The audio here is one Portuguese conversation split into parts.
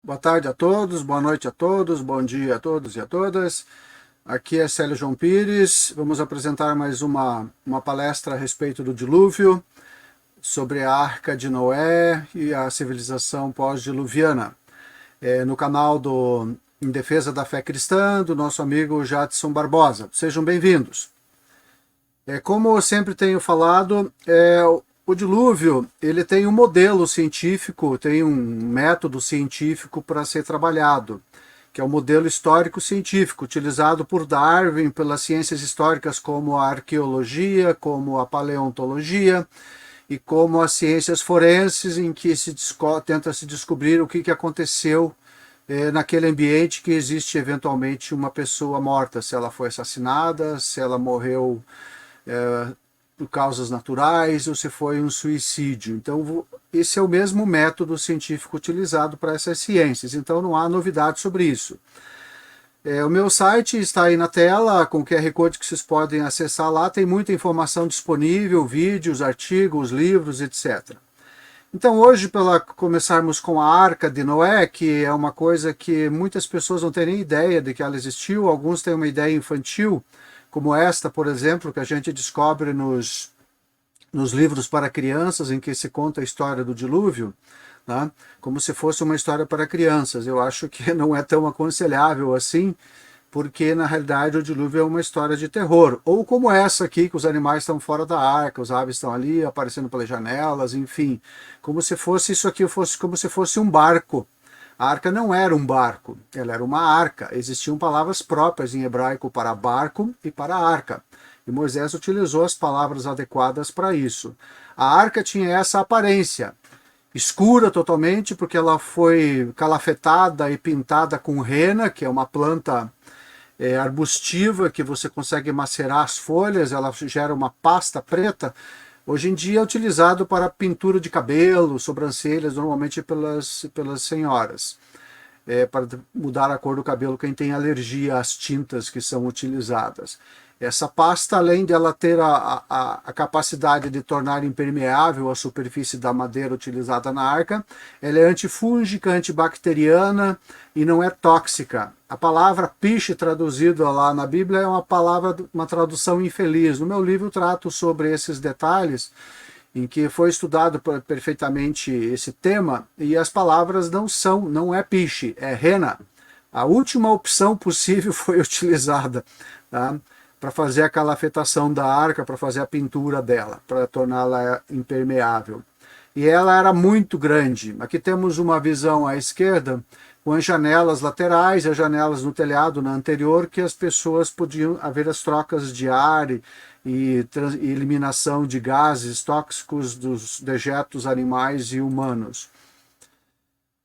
Boa tarde a todos, boa noite a todos, bom dia a todos e a todas. Aqui é Célio João Pires. Vamos apresentar mais uma palestra a respeito do dilúvio, sobre a Arca de Noé e a civilização pós-diluviana. No canal do Em Defesa da Fé Cristã, do nosso amigo Jadson Barbosa. Sejam bem-vindos. Como eu sempre tenho falado, o dilúvio ele tem um modelo científico, tem um método científico para ser trabalhado, que é o modelo histórico-científico, utilizado por Darwin pelas ciências históricas como a arqueologia, como a paleontologia e como as ciências forenses, em que tenta se descobrir o que aconteceu naquele ambiente que existe eventualmente uma pessoa morta, se ela foi assassinada, se ela morreu por causas naturais ou se foi um suicídio. Então, esse é o mesmo método científico utilizado para essas ciências, então não há novidade sobre isso. O meu site está aí na tela, com o QR Code que vocês podem acessar lá, tem muita informação disponível, vídeos, artigos, livros, etc. Então hoje, para começarmos com a Arca de Noé, que é uma coisa que muitas pessoas não têm nem ideia de que ela existiu, alguns têm uma ideia infantil, como esta, por exemplo, que a gente descobre nos livros para crianças, em que se conta a história do dilúvio, né? Como se fosse uma história para crianças. Eu acho que não é tão aconselhável assim, porque na realidade o dilúvio é uma história de terror. Ou como essa aqui, que os animais estão fora da arca, os aves estão ali aparecendo pelas janelas, enfim. Como se fosse isso aqui, como se fosse um barco. A arca não era um barco, ela era uma arca. Existiam palavras próprias em hebraico para barco e para arca. E Moisés utilizou as palavras adequadas para isso. A arca tinha essa aparência, escura totalmente, porque ela foi calafetada e pintada com rena, que é uma planta arbustiva que você consegue macerar as folhas, ela gera uma pasta preta. Hoje em dia é utilizado para pintura de cabelo, sobrancelhas, normalmente pelas senhoras. Para mudar a cor do cabelo quem tem alergia às tintas que são utilizadas. Essa pasta, além de ela ter a capacidade de tornar impermeável a superfície da madeira utilizada na arca, ela é antifúngica, antibacteriana e não é tóxica. A palavra piche, traduzida lá na Bíblia, é uma tradução infeliz. No meu livro trato sobre esses detalhes, em que foi estudado perfeitamente esse tema, e as palavras não é piche, é rena. A última opção possível foi utilizada, tá? Para fazer a calafetação da arca, para fazer a pintura dela, para torná-la impermeável. E ela era muito grande. Aqui temos uma visão à esquerda, com as janelas laterais, as janelas no telhado na anterior, que as pessoas podiam haver as trocas de ar e eliminação de gases tóxicos dos dejetos animais e humanos.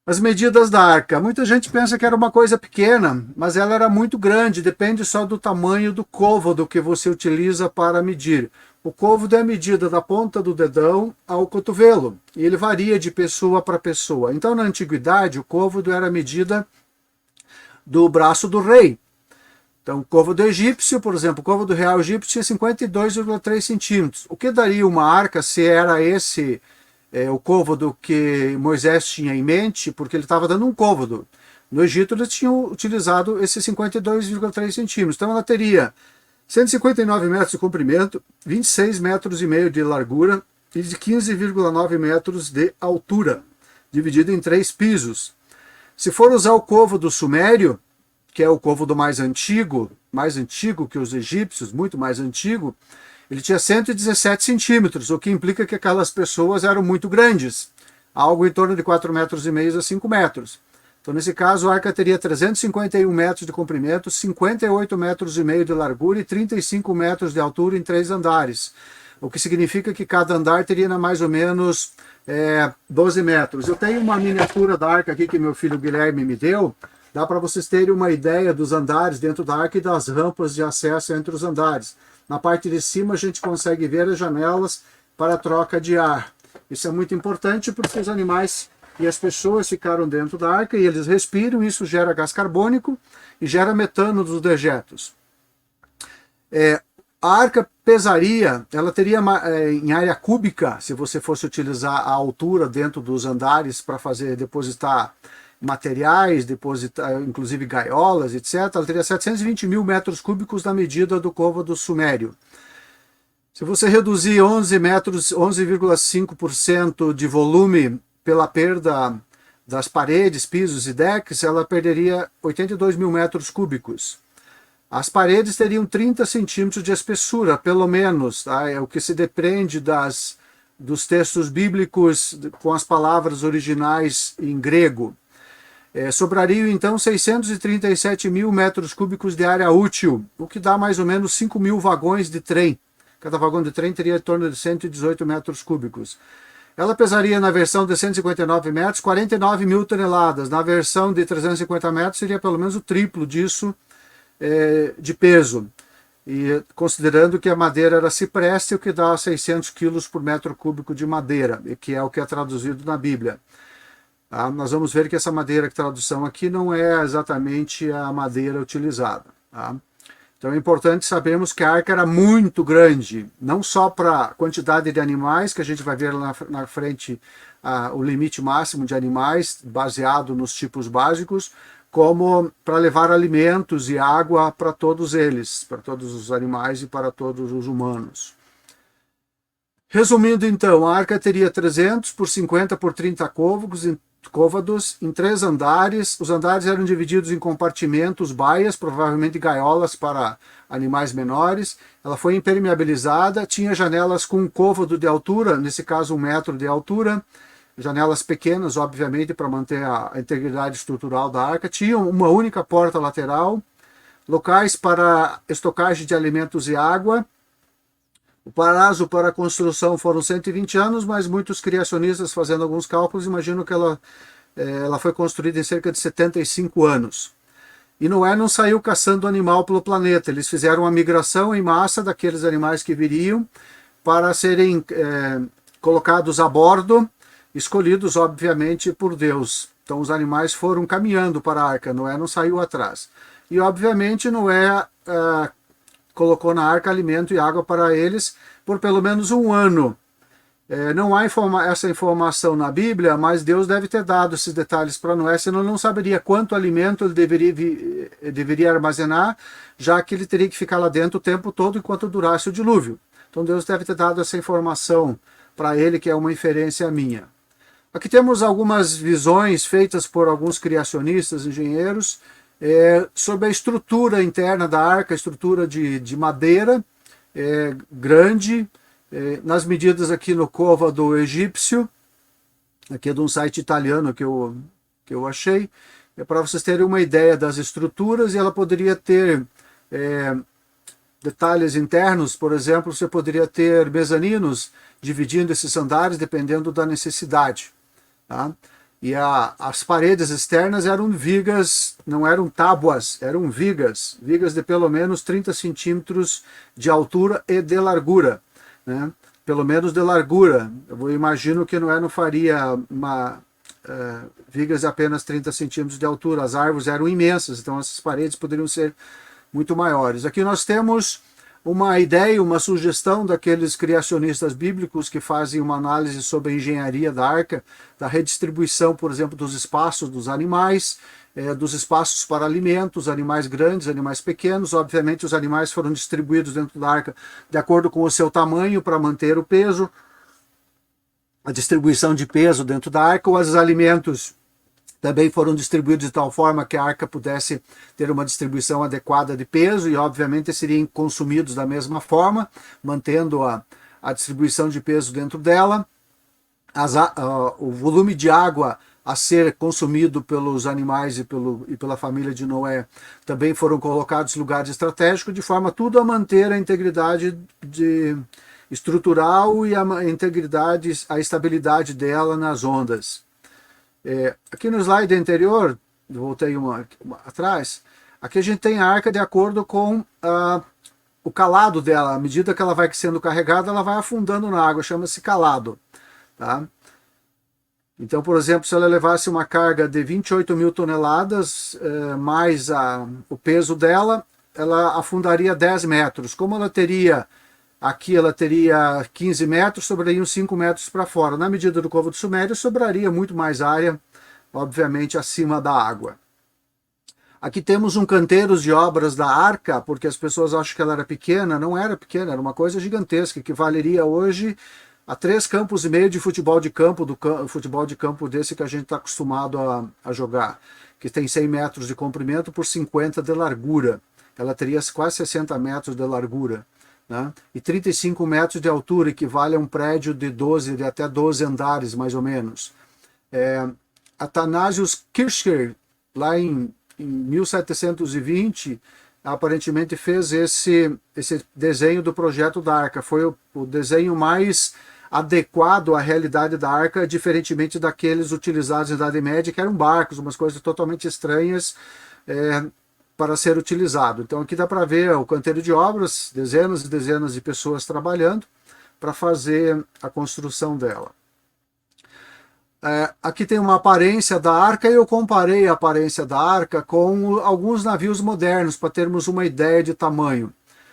As medidas da arca. Muita gente pensa que era uma coisa pequena, mas ela era muito grande, depende só do tamanho do côvado que você utiliza para medir. O côvado é a medida da ponta do dedão ao cotovelo, e ele varia de pessoa para pessoa. Então, na antiguidade, o côvado era a medida do braço do rei. Então, o côvado egípcio, por exemplo, o côvado real egípcio tinha 52,3 centímetros. O que daria uma arca se era esse o côvado que Moisés tinha em mente, porque ele estava dando um côvado. No Egito eles tinham utilizado esses 52,3 centímetros. Então ela teria 159 metros de comprimento, 26 metros e meio de largura e de 15,9 metros de altura, dividido em 3 pisos. Se for usar o côvado sumério, que é o côvado mais antigo que os egípcios, muito mais antigo, ele tinha 117 centímetros, o que implica que aquelas pessoas eram muito grandes, algo em torno de 4,5 metros a 5 metros. Então, nesse caso, a arca teria 351 metros de comprimento, 58 metros e meio de largura e 35 metros de altura em 3 andares, o que significa que cada andar teria mais ou menos 12 metros. Eu tenho uma miniatura da arca aqui que meu filho Guilherme me deu, dá para vocês terem uma ideia dos andares dentro da arca e das rampas de acesso entre os andares. Na parte de cima a gente consegue ver as janelas para troca de ar. Isso é muito importante porque os animais e as pessoas ficaram dentro da arca e eles respiram, isso gera gás carbônico e gera metano dos dejetos. A arca pesaria, ela teria em área cúbica, se você fosse utilizar a altura dentro dos andares para depositar materiais, inclusive gaiolas, etc., ela teria 720 mil metros cúbicos na medida do côvado sumério. Se você reduzir 11,5% de volume pela perda das paredes, pisos e decks, ela perderia 82 mil metros cúbicos. As paredes teriam 30 centímetros de espessura, pelo menos, tá? É o que se depreende dos textos bíblicos com as palavras originais em grego. Sobrariam, então, 637 mil metros cúbicos de área útil, o que dá mais ou menos 5 mil vagões de trem. Cada vagão de trem teria em torno de 118 metros cúbicos. Ela pesaria, na versão de 159 metros, 49 mil toneladas. Na versão de 350 metros, seria pelo menos o triplo disso de peso. E considerando que a madeira era cipreste, o que dá 600 quilos por metro cúbico de madeira, que é o que é traduzido na Bíblia. Nós vamos ver que essa madeira, que tradução aqui, não é exatamente a madeira utilizada. Tá? Então é importante sabermos que a arca era muito grande, não só para a quantidade de animais, que a gente vai ver lá na frente o limite máximo de animais, baseado nos tipos básicos, como para levar alimentos e água para todos eles, para todos os animais e para todos os humanos. Resumindo então, a arca teria 300 por 50 por 30 côvados em 3 andares. Os andares eram divididos em compartimentos, baias, provavelmente gaiolas para animais menores. Ela foi impermeabilizada, tinha janelas com 1 côvado de altura, nesse caso 1 metro de altura, janelas pequenas, obviamente, para manter a integridade estrutural da arca. Tinha uma única porta lateral, locais para estocagem de alimentos e água. O prazo para a construção foram 120 anos, mas muitos criacionistas, fazendo alguns cálculos, imaginam que ela foi construída em cerca de 75 anos. E Noé não saiu caçando animal pelo planeta. Eles fizeram uma migração em massa daqueles animais que viriam para serem colocados a bordo, escolhidos, obviamente, por Deus. Então os animais foram caminhando para a arca, Noé não saiu atrás. E, obviamente, Noé colocou na arca alimento e água para eles por pelo menos 1 ano. Não há essa informação na Bíblia, mas Deus deve ter dado esses detalhes para Noé, senão ele não saberia quanto alimento ele deveria armazenar, já que ele teria que ficar lá dentro o tempo todo enquanto durasse o dilúvio. Então Deus deve ter dado essa informação para ele, que é uma inferência minha. Aqui temos algumas visões feitas por alguns criacionistas, engenheiros, sobre a estrutura interna da arca, estrutura de madeira, grande, nas medidas aqui no côvado egípcio, aqui é de um site italiano que eu achei, para vocês terem uma ideia das estruturas, e ela poderia ter detalhes internos, por exemplo, você poderia ter mezaninos dividindo esses andares dependendo da necessidade. Tá? E as paredes externas eram vigas, não eram tábuas, eram vigas de pelo menos 30 centímetros de altura e de largura, né? Pelo menos de largura. Eu imagino que Noé não faria vigas de apenas 30 centímetros de altura, as árvores eram imensas, então essas paredes poderiam ser muito maiores. Aqui nós temos uma ideia, uma sugestão daqueles criacionistas bíblicos que fazem uma análise sobre a engenharia da arca, da redistribuição, por exemplo, dos espaços dos animais, dos espaços para alimentos, animais grandes, animais pequenos. Obviamente os animais foram distribuídos dentro da arca de acordo com o seu tamanho para manter o peso, a distribuição de peso dentro da arca. Os alimentos também foram distribuídos de tal forma que a arca pudesse ter uma distribuição adequada de peso e, obviamente, seriam consumidos da mesma forma, mantendo a distribuição de peso dentro dela. O volume de água a ser consumido pelos animais e pela família de Noé também foram colocados em lugares estratégicos, de forma tudo a manter a integridade estrutural e a integridade, a estabilidade dela nas ondas. Aqui no slide anterior, voltei uma atrás, aqui a gente tem a arca de acordo com o calado dela. À medida que ela vai sendo carregada, ela vai afundando na água, chama-se calado. Tá? Então, por exemplo, se ela levasse uma carga de 28 mil toneladas, mais o peso dela, ela afundaria 10 metros. Como ela teria... Aqui ela teria 15 metros, sobrariam 5 metros para fora. Na medida do côvado sumério, sobraria muito mais área obviamente acima da água. Aqui temos um canteiro de obras da Arca, porque as pessoas acham que ela era pequena. Não era pequena, era uma coisa gigantesca, que valeria hoje a 3,5 campos de futebol de campo, futebol de campo desse que a gente está acostumado a jogar, que tem 100 metros de comprimento por 50 de largura. Ela teria quase 60 metros de largura, né? E 35 metros de altura, equivale a um prédio de até 12 andares, mais ou menos. Athanasius Kircher, lá em 1720, aparentemente fez esse desenho do projeto da Arca. Foi o desenho mais adequado à realidade da Arca, diferentemente daqueles utilizados na Idade Média, que eram barcos, umas coisas totalmente estranhas para ser utilizado. Então aqui dá para ver o canteiro de obras, dezenas e dezenas de pessoas trabalhando para fazer a construção dela. Aqui tem uma aparência da Arca, e eu comparei a aparência da Arca com alguns navios modernos, para termos uma ideia de tamanho.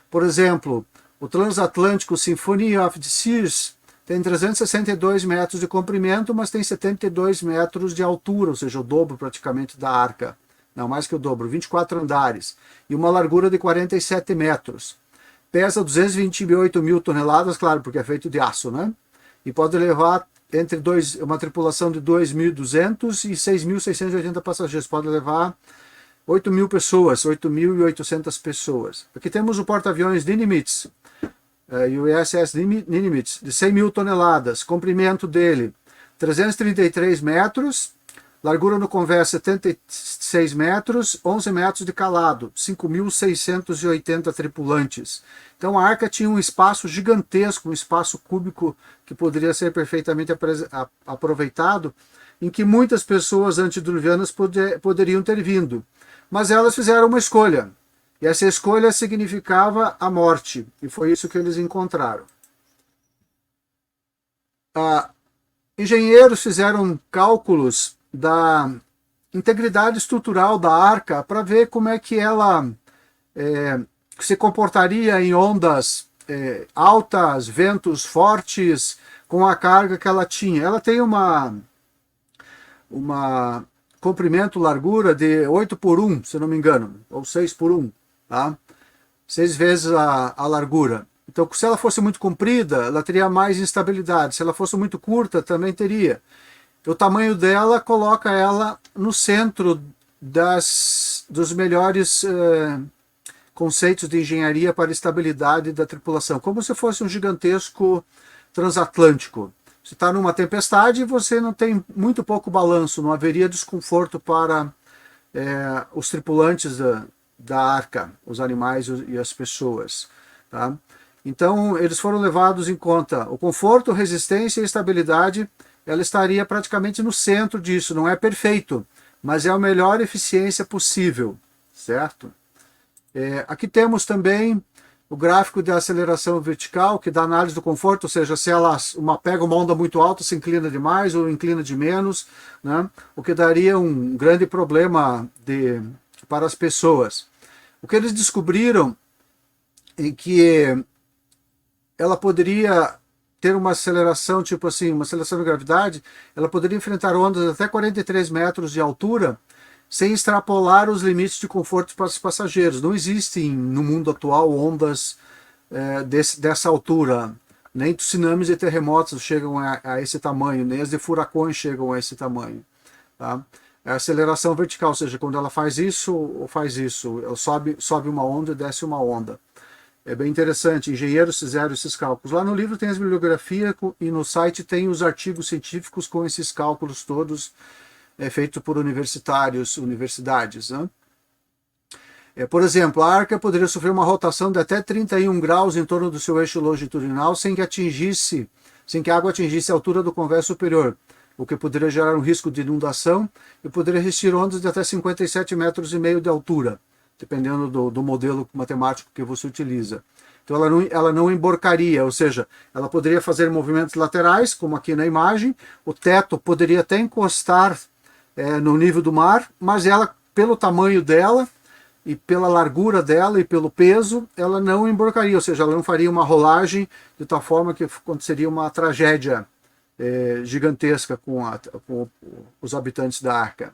Por exemplo, o transatlântico Symphony of the Seas tem 362 metros de comprimento, mas tem 72 metros de altura, ou seja, o dobro praticamente da Arca. Não, mais que o dobro, 24 andares, e uma largura de 47 metros. Pesa 228 mil toneladas, claro, porque é feito de aço, né? E pode levar uma tripulação de 2.200 e 6.680 passageiros. Pode levar 8.000 pessoas, 8.800 pessoas. Aqui temos o porta-aviões Nimitz, USS Nimitz, de 100 mil toneladas. Comprimento dele, 333 metros. Largura no convés, 76 metros, 11 metros de calado, 5.680 tripulantes. Então a Arca tinha um espaço gigantesco, um espaço cúbico que poderia ser perfeitamente aproveitado, em que muitas pessoas antediluvianas poderiam ter vindo. Mas elas fizeram uma escolha, e essa escolha significava a morte, e foi isso que eles encontraram. Engenheiros fizeram cálculos da integridade estrutural da Arca para ver como é que ela se comportaria em ondas altas, ventos fortes, com a carga que ela tinha. Ela tem uma comprimento, largura de 8 por 1, se não me engano, ou 6 por 1, tá? 6 vezes a largura. Então, se ela fosse muito comprida, ela teria mais instabilidade. Se ela fosse muito curta, também teria. O tamanho dela coloca ela no centro dos melhores conceitos de engenharia para a estabilidade da tripulação, como se fosse um gigantesco transatlântico. Você está numa tempestade e você não tem muito pouco balanço, não haveria desconforto para os tripulantes da Arca, os animais e as pessoas, tá? Então, eles foram levados em conta o conforto, resistência e estabilidade. Ela estaria praticamente no centro disso. Não é perfeito, mas é a melhor eficiência possível, certo? Aqui temos também o gráfico de aceleração vertical, que dá análise do conforto, ou seja, se ela pega uma onda muito alta, se inclina demais ou inclina de menos, né? O que daria um grande problema para as pessoas. O que eles descobriram é que ela poderia ter uma aceleração, tipo assim, uma aceleração de gravidade, ela poderia enfrentar ondas até 43 metros de altura, sem extrapolar os limites de conforto para os passageiros. Não existem no mundo atual ondas dessa altura. Nem tsunamis e terremotos chegam a esse tamanho, nem as de furacões chegam a esse tamanho, tá? A aceleração vertical, ou seja, quando ela faz isso ou faz isso, ela sobe uma onda e desce uma onda. É bem interessante, engenheiros fizeram esses cálculos. Lá no livro tem as bibliografias e no site tem os artigos científicos com esses cálculos todos feitos por universidades, né? Por exemplo, a Arca poderia sofrer uma rotação de até 31 graus em torno do seu eixo longitudinal sem que a água atingisse a altura do convés superior, o que poderia gerar um risco de inundação e poderia resistir ondas de até 57,5 metros de altura, dependendo do modelo matemático que você utiliza. Então ela não emborcaria, ou seja, ela poderia fazer movimentos laterais, como aqui na imagem, o teto poderia até encostar no nível do mar, mas ela, pelo tamanho dela, e pela largura dela e pelo peso, ela não emborcaria, ou seja, ela não faria uma rolagem de tal forma que aconteceria uma tragédia gigantesca com os habitantes da arca.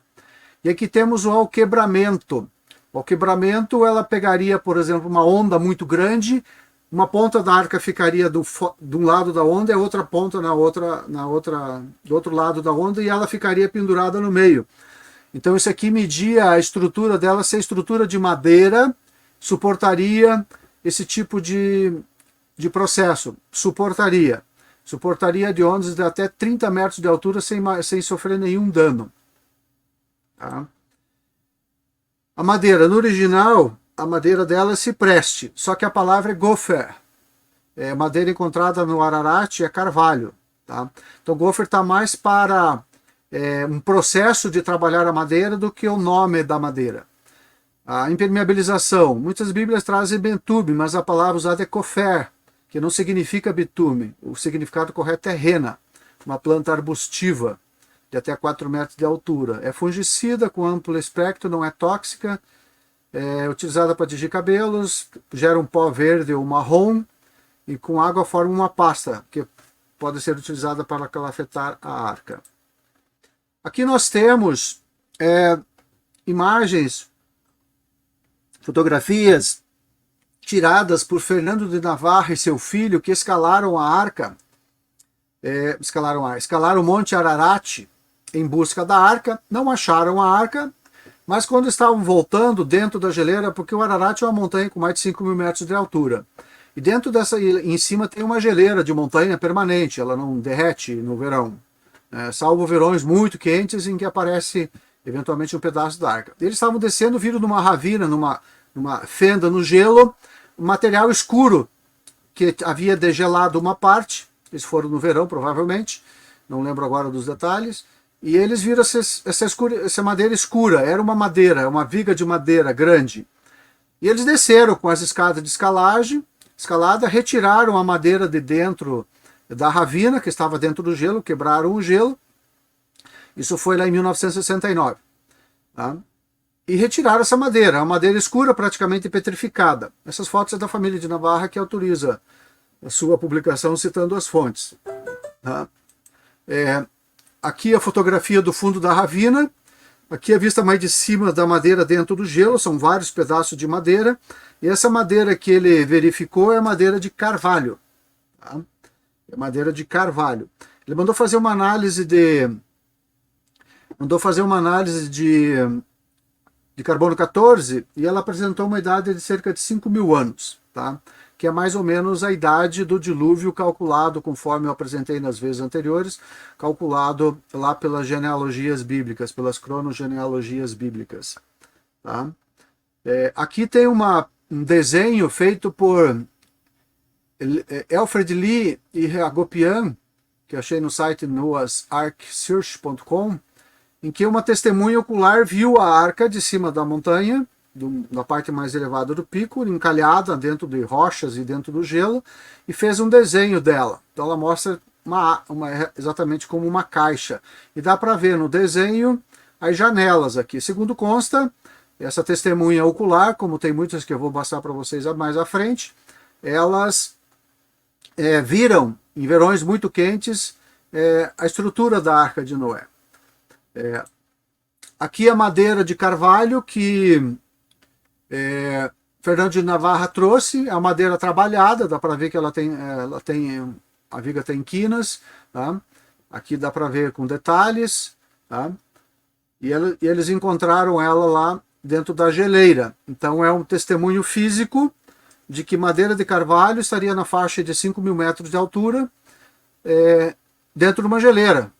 E aqui temos o alquebramento. O alquebramento, ela pegaria, por exemplo, uma onda muito grande, uma ponta da arca ficaria de um lado da onda e a outra ponta do outro lado da onda, e ela ficaria pendurada no meio. Então isso aqui media a estrutura dela, se a estrutura de madeira suportaria esse tipo de processo. Suportaria de ondas de até 30 metros de altura sem sofrer nenhum dano. Tá? A madeira, no original, a madeira dela é cipreste, só que a palavra é gofer. Madeira encontrada no Ararat é carvalho. Tá? Então gofer está mais para um processo de trabalhar a madeira do que o nome da madeira. A impermeabilização, muitas bíblias trazem betume, mas a palavra usada é cofer, que não significa bitume. O significado correto é rena, uma planta arbustiva de até 4 metros de altura. É fungicida com amplo espectro, não é tóxica, é utilizada para tingir cabelos, gera um pó verde ou marrom, e com água forma uma pasta, que pode ser utilizada para calafetar a arca. Aqui nós temos imagens, fotografias tiradas por Fernando de Navarra e seu filho, que escalaram a arca, escalaram o Monte Ararat em busca da arca, não acharam a arca, mas quando estavam voltando dentro da geleira, porque o Ararat é uma montanha com mais de 5.000 metros de altura, e dentro dessa, em cima tem uma geleira de montanha permanente, ela não derrete no verão, salvo verões muito quentes em que aparece eventualmente um pedaço da arca. Eles estavam descendo, viram numa ravina, numa fenda no gelo, um material escuro que havia degelado uma parte. Eles foram no verão, provavelmente, não lembro agora dos detalhes, e eles viram essa madeira escura. Era uma madeira, uma viga de madeira grande. E eles desceram com as escadas de escalada, retiraram a madeira de dentro da ravina, que estava dentro do gelo, quebraram o gelo. Isso foi lá em 1969. Tá? E retiraram essa madeira, uma madeira escura, praticamente petrificada. Essas fotos é da família de Navarra, que autoriza a sua publicação citando as fontes. Tá? Aqui a fotografia do fundo da ravina, aqui a vista mais de cima da madeira dentro do gelo, são vários pedaços de madeira, e essa madeira que ele verificou é madeira de carvalho. Tá? É madeira de carvalho. Ele mandou fazer uma análise de carbono 14, e ela apresentou uma idade de cerca de 5.000 anos, tá? Que é mais ou menos a idade do dilúvio calculado, conforme eu apresentei nas vezes anteriores, calculado lá pelas genealogias bíblicas, pelas cronogenealogias bíblicas. Tá? Aqui tem um desenho feito por Alfred Lee e Hagopian, que eu achei no site noahsarksearch.com, em que uma testemunha ocular viu a arca de cima da montanha, da parte mais elevada do pico, encalhada dentro de rochas e dentro do gelo, e fez um desenho dela. Então ela mostra exatamente como uma caixa. E dá para ver no desenho as janelas aqui. Segundo consta, essa testemunha ocular, como tem muitas que eu vou passar para vocês mais à frente, elas viram, em verões muito quentes, a estrutura da Arca de Noé. Aqui a madeira de carvalho que Fernando de Navarra trouxe, é a madeira trabalhada, dá para ver que a viga tem quinas, tá? Aqui dá para ver com detalhes, tá? E eles encontraram ela lá dentro da geleira. Então é um testemunho físico de que madeira de carvalho estaria na faixa de 5.000 metros de altura, dentro de uma geleira.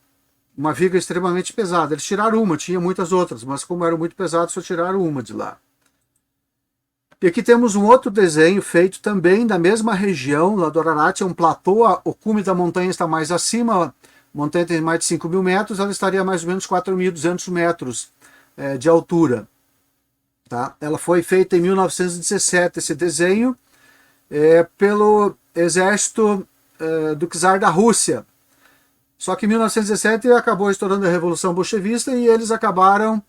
Uma viga extremamente pesada. Eles tiraram uma, tinha muitas outras, mas como eram muito pesadas, só tiraram uma de lá. E aqui temos um outro desenho feito também da mesma região, lá do Ararat, é um platô, o cume da montanha está mais acima, a montanha tem mais de 5.000 metros, ela estaria a mais ou menos 4.200 metros de altura. Tá? Ela foi feita em 1917, esse desenho, pelo exército do czar da Rússia. Só que em 1917 acabou estourando a Revolução Bolchevista e eles acabaram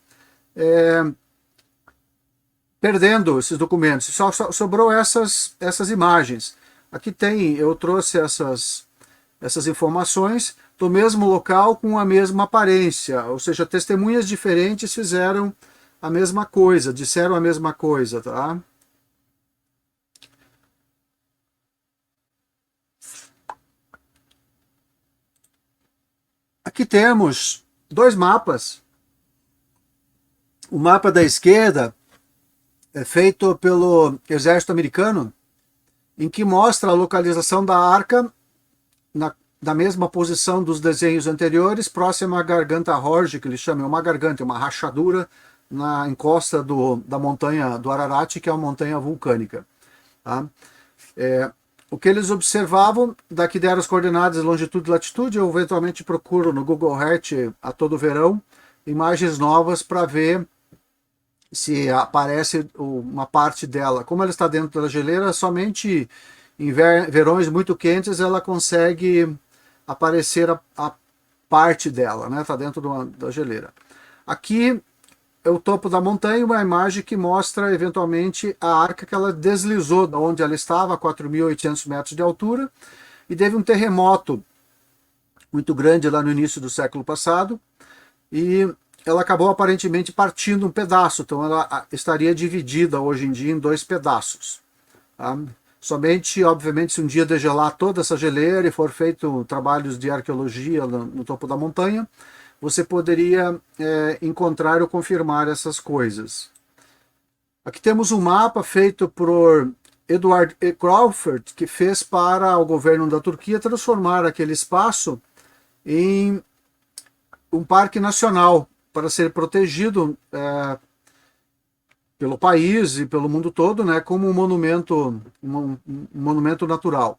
perdendo esses documentos. Só sobrou essas imagens. Aqui tem, eu trouxe essas informações do mesmo local com a mesma aparência, ou seja, testemunhas diferentes fizeram a mesma coisa, disseram a mesma coisa, tá? Aqui temos dois mapas. O mapa da esquerda é feito pelo exército americano, em que mostra a localização da arca na mesma posição dos desenhos anteriores, próxima à garganta Horge, que eles chamam, uma garganta, uma rachadura na encosta da montanha do Ararat, que é uma montanha vulcânica. Tá? O que eles observavam, daqui deram as coordenadas longitude e latitude, eu eventualmente procuro no Google Earth a todo verão imagens novas para ver se aparece uma parte dela. Como ela está dentro da geleira, somente em verões muito quentes ela consegue aparecer a parte dela, né? Está dentro da geleira. Aqui é o topo da montanha, uma imagem que mostra eventualmente a arca que ela deslizou de onde ela estava, a 4.800 metros de altura, e teve um terremoto muito grande lá no início do século passado, e ela acabou aparentemente partindo um pedaço, então ela estaria dividida hoje em dia em dois pedaços. Tá? Somente, obviamente, se um dia degelar toda essa geleira e for feito trabalhos de arqueologia no topo da montanha, você poderia encontrar ou confirmar essas coisas. Aqui temos um mapa feito por Edward E. Crawford, que fez para o governo da Turquia transformar aquele espaço em um parque nacional para ser protegido pelo país e pelo mundo todo, né, como um monumento natural.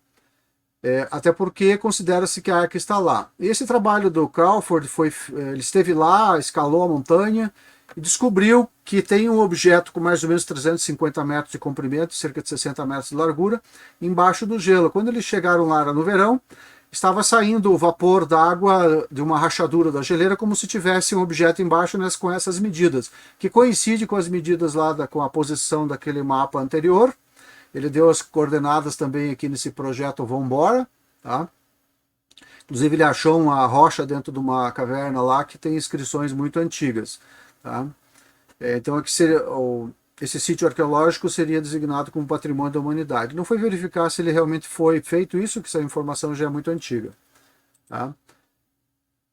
Até porque considera-se que a arca está lá. Esse trabalho do Crawford ele esteve lá, escalou a montanha e descobriu que tem um objeto com mais ou menos 350 metros de comprimento, cerca de 60 metros de largura, embaixo do gelo. Quando eles chegaram lá no verão, estava saindo o vapor d'água de uma rachadura da geleira como se tivesse um objeto embaixo com essas medidas, que coincide com as medidas lá com a posição daquele mapa anterior. Ele deu as coordenadas também aqui nesse projeto Vambora, tá? Inclusive ele achou uma rocha dentro de uma caverna lá que tem inscrições muito antigas, tá? Então aqui esse sítio arqueológico seria designado como patrimônio da humanidade. Não foi verificar se ele realmente foi feito isso, que essa informação já é muito antiga. Tá?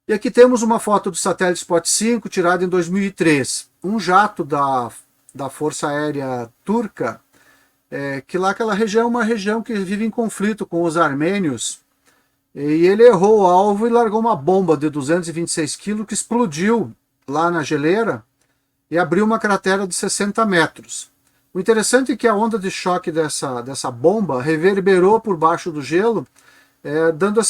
E aqui temos uma foto do satélite Spot 5, tirada em 2003. Um jato da Força Aérea Turca, que lá aquela região é uma região que vive em conflito com os armênios, e ele errou o alvo e largou uma bomba de 226 kg que explodiu lá na geleira, e abriu uma cratera de 60 metros. O interessante é que a onda de choque dessa bomba reverberou por baixo do gelo, dando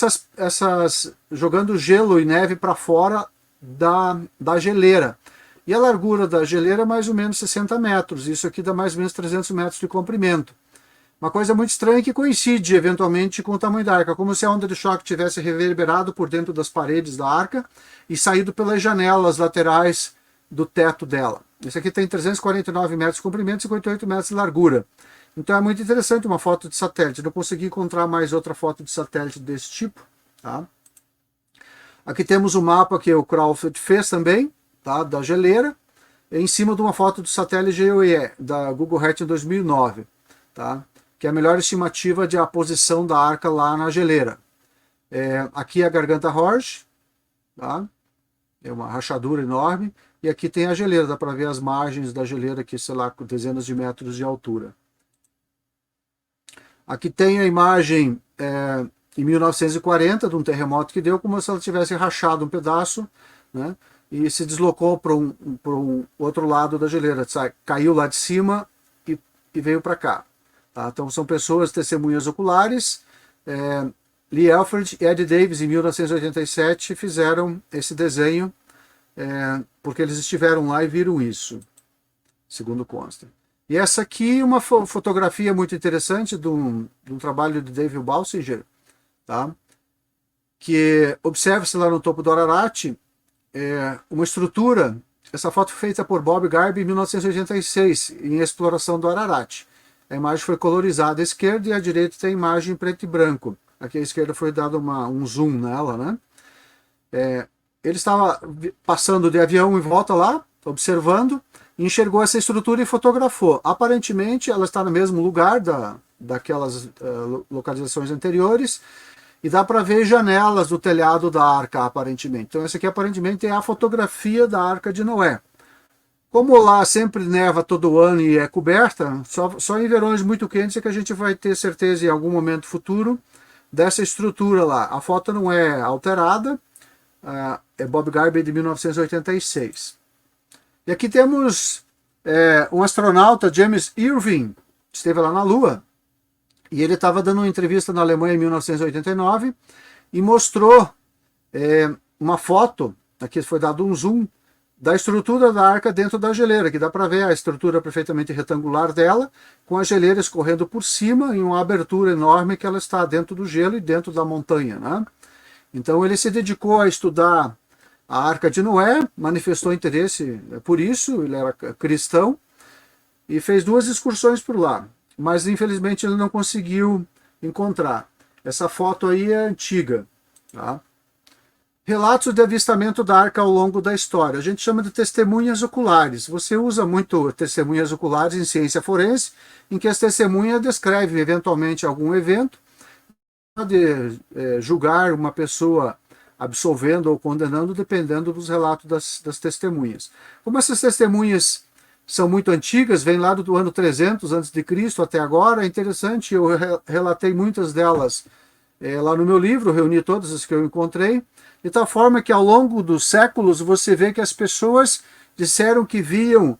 jogando gelo e neve para fora da geleira. E a largura da geleira é mais ou menos 60 metros. Isso aqui dá mais ou menos 300 metros de comprimento. Uma coisa muito estranha que coincide eventualmente com o tamanho da arca, como se a onda de choque tivesse reverberado por dentro das paredes da arca e saído pelas janelas laterais do teto dela. Esse aqui tem 349 metros de comprimento e 58 metros de largura. Então é muito interessante uma foto de satélite. Não consegui encontrar mais outra foto de satélite desse tipo. Tá? Aqui temos o mapa que o Crawford fez também, tá? Da geleira, em cima de uma foto do satélite GOE, da Google Earth em 2009. Tá? Que é a melhor estimativa de a posição da arca lá na geleira. Aqui é a garganta Horge, tá? É uma rachadura enorme. E aqui tem a geleira, dá para ver as margens da geleira aqui, sei lá, com dezenas de metros de altura. Aqui tem a imagem em 1940 de um terremoto que deu, como se ela tivesse rachado um pedaço, né, e se deslocou para um outro lado da geleira, caiu lá de cima e veio para cá. Tá? Então são pessoas, testemunhas oculares. Lee Alfred e Ed Davis, em 1987, fizeram esse desenho, porque eles estiveram lá e viram isso, segundo consta. E essa aqui é uma fotografia muito interessante de um trabalho de David Balsinger, tá? Que observa-se lá no topo do Ararat uma estrutura. Essa foto foi feita por Bob Garby em 1986, em exploração do Ararat. A imagem foi colorizada à esquerda e à direita tem a imagem em preto e branco. Aqui à esquerda foi dado um zoom nela, né? Ele estava passando de avião em volta lá, observando, enxergou essa estrutura e fotografou. Aparentemente, ela está no mesmo lugar daquelas localizações anteriores, e dá para ver janelas do telhado da arca, aparentemente. Então, essa aqui, aparentemente, é a fotografia da Arca de Noé. Como lá sempre neva todo ano e é coberta, só em verões muito quentes é que a gente vai ter certeza em algum momento futuro dessa estrutura lá. A foto não é alterada, é Bob Garber de 1986. E aqui temos um astronauta, James Irving, que esteve lá na Lua, e ele estava dando uma entrevista na Alemanha em 1989 e mostrou uma foto, aqui foi dado um zoom, da estrutura da arca dentro da geleira, que dá para ver a estrutura perfeitamente retangular dela, com a geleira escorrendo por cima em uma abertura enorme que ela está dentro do gelo e dentro da montanha, né? Então ele se dedicou a estudar a Arca de Noé, manifestou interesse por isso, ele era cristão, e fez 2 excursões por lá, mas infelizmente ele não conseguiu encontrar. Essa foto aí é antiga, tá? Relatos de avistamento da arca ao longo da história. A gente chama de testemunhas oculares. Você usa muito testemunhas oculares em ciência forense, em que as testemunhas descrevem eventualmente algum evento, pode julgar uma pessoa absolvendo ou condenando, dependendo dos relatos das testemunhas. Como essas testemunhas são muito antigas, vêm lá do ano 300 a.C. até agora, é interessante, eu relatei muitas delas lá no meu livro, reuni todas as que eu encontrei, de tal forma que ao longo dos séculos você vê que as pessoas disseram que viam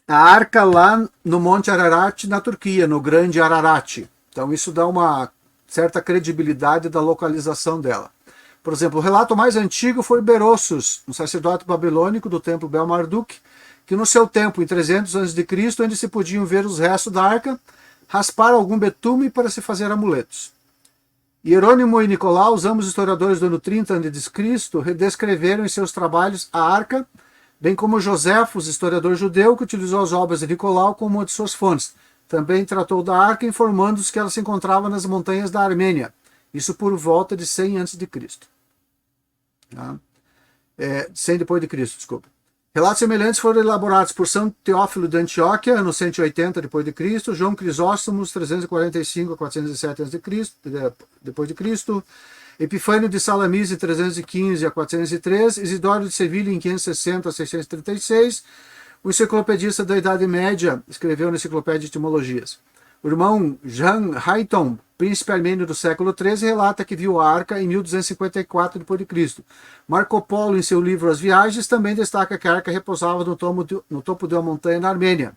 a arca lá no Monte Ararat, na Turquia, no Grande Ararat. Então isso dá uma certa credibilidade da localização dela. Por exemplo, o relato mais antigo foi Berossus, um sacerdote babilônico do templo Bel-Marduk, que no seu tempo, em 300 a.C., onde se podiam ver os restos da arca, rasparam algum betume para se fazer amuletos. Hierônimo e Nicolau, ambos historiadores do ano 30 a.C., redescreveram em seus trabalhos a arca, bem como Joséfos, historiador judeu, que utilizou as obras de Nicolau como uma de suas fontes. Também tratou da arca, informando-os que ela se encontrava nas montanhas da Armênia, isso por volta de 100 a.C. Tá? 100 depois de Cristo, desculpa. Relatos semelhantes foram elaborados por São Teófilo de Antioquia, no 180 depois de Cristo, João Crisóstomo, 345 a 407 a.C., depois de Cristo, Epifânio de Salamis, 315 a 403, Isidoro de Sevilha, em 560 a 636, o enciclopedista da Idade Média escreveu na Enciclopédia de Etimologias. O irmão Jean Hayton, príncipe armênio do século XIII, relata que viu a arca em 1254 d.C. Marco Polo, em seu livro As Viagens, também destaca que a arca repousava no topo de uma montanha na Armênia,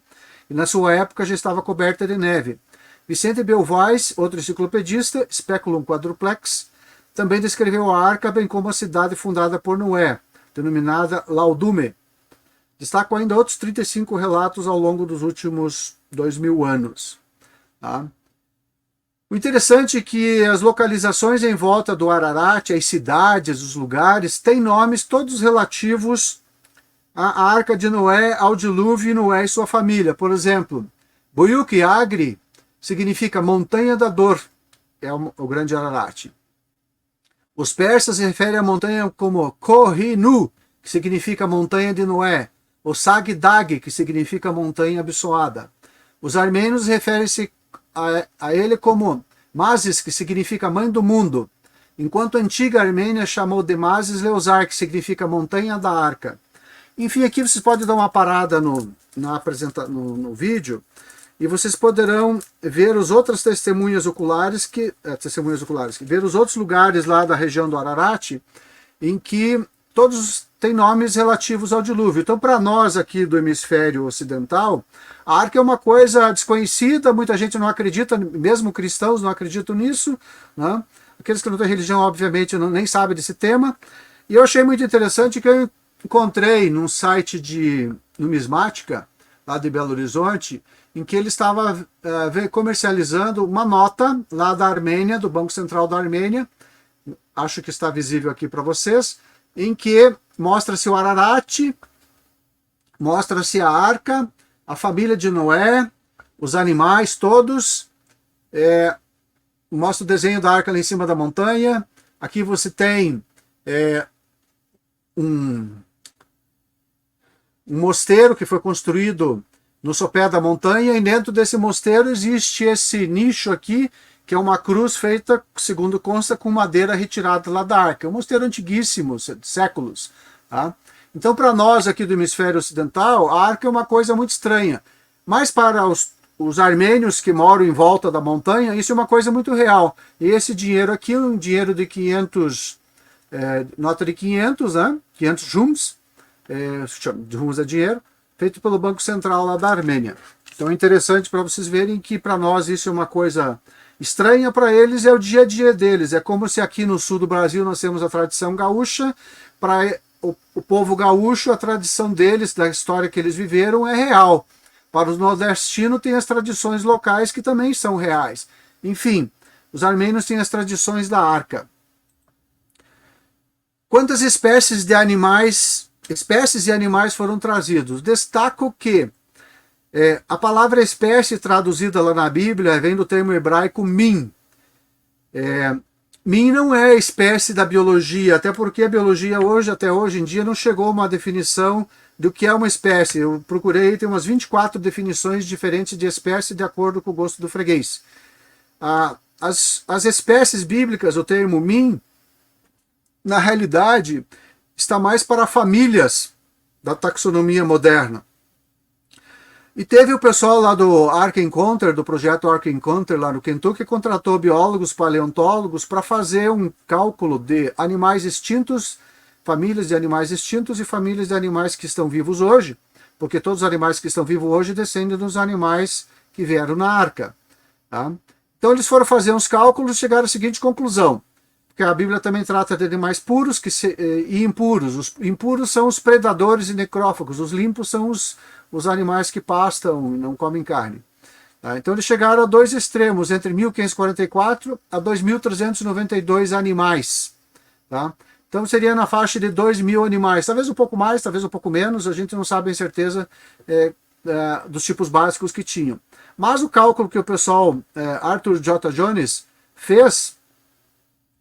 e na sua época já estava coberta de neve. Vicente Belvais, outro enciclopedista, Speculum Quadruplex, também descreveu a arca, bem como a cidade fundada por Noé, denominada Laudume. Destaco ainda outros 35 relatos ao longo dos últimos 2000 anos. Tá? O interessante é que as localizações em volta do Ararat, as cidades, os lugares, têm nomes todos relativos à Arca de Noé, ao dilúvio e Noé e sua família. Por exemplo, Buyuk Agri significa montanha da dor, é o grande Ararat. Os persas se referem à montanha como Kohinu, que significa montanha de Noé, ou Sagdag, que significa montanha abençoada. Os armênios referem-se a ele como Mazis, que significa mãe do mundo, enquanto a antiga Armênia chamou de Mazis Leozar, que significa montanha da arca. Enfim, aqui vocês podem dar uma parada no vídeo e vocês poderão ver as outras testemunhas oculares, ver os outros lugares lá da região do Ararat, em que todos têm nomes relativos ao dilúvio. Então, para nós aqui do hemisfério ocidental, a arca é uma coisa desconhecida, muita gente não acredita, mesmo cristãos não acreditam nisso, né? Aqueles que não têm religião, obviamente, nem sabem desse tema. E eu achei muito interessante que eu encontrei num site de numismática, lá de Belo Horizonte, em que ele estava comercializando uma nota lá da Armênia, do Banco Central da Armênia, acho que está visível aqui para vocês, em que mostra-se o Ararat, mostra-se a arca, a família de Noé, os animais todos, mostra o desenho da arca lá em cima da montanha. Aqui você tem um, um mosteiro que foi construído no sopé da montanha, e dentro desse mosteiro existe esse nicho aqui, que é uma cruz feita, segundo consta, com madeira retirada lá da arca. É um mosteiro antiguíssimo, séculos. Tá? Então, para nós aqui do hemisfério ocidental, a arca é uma coisa muito estranha. Mas para os armênios que moram em volta da montanha, isso é uma coisa muito real. E esse dinheiro aqui, um dinheiro de 500, nota de 500, né? 500 jums, jums é dinheiro, feito pelo Banco Central lá da Armênia. Então é interessante para vocês verem que para nós isso é uma coisa estranha, para eles é o dia a dia deles. É como se aqui no sul do Brasil nós temos a tradição gaúcha, para o povo gaúcho a tradição deles, da história que eles viveram, é real. Para os nordestinos tem as tradições locais que também são reais. Enfim, os armênios têm as tradições da arca. Quantas espécies de animais foram trazidos? Destaco que a palavra espécie traduzida lá na Bíblia vem do termo hebraico min. Min não é espécie da biologia, até porque a biologia até hoje em dia não chegou a uma definição do que é uma espécie. Eu procurei, tem umas 24 definições diferentes de espécie de acordo com o gosto do freguês. As espécies bíblicas, o termo min, na realidade, está mais para famílias da taxonomia moderna. E teve o pessoal lá do Ark Encounter, do projeto Ark Encounter lá no Kentucky, que contratou biólogos, paleontólogos para fazer um cálculo de animais extintos, famílias de animais extintos e famílias de animais que estão vivos hoje, porque todos os animais que estão vivos hoje descendem dos animais que vieram na arca. Tá? Então eles foram fazer uns cálculos e chegaram à seguinte conclusão, porque a Bíblia também trata de animais puros e impuros. Os impuros são os predadores e necrófagos, os limpos são os animais que pastam e não comem carne. Tá? Então eles chegaram a dois extremos, entre 1544 a 2.392 animais. Tá? Então seria na faixa de 2.000 animais, talvez um pouco mais, talvez um pouco menos, a gente não sabe em certeza dos tipos básicos que tinham. Mas o cálculo que o pessoal Arthur J. Jones fez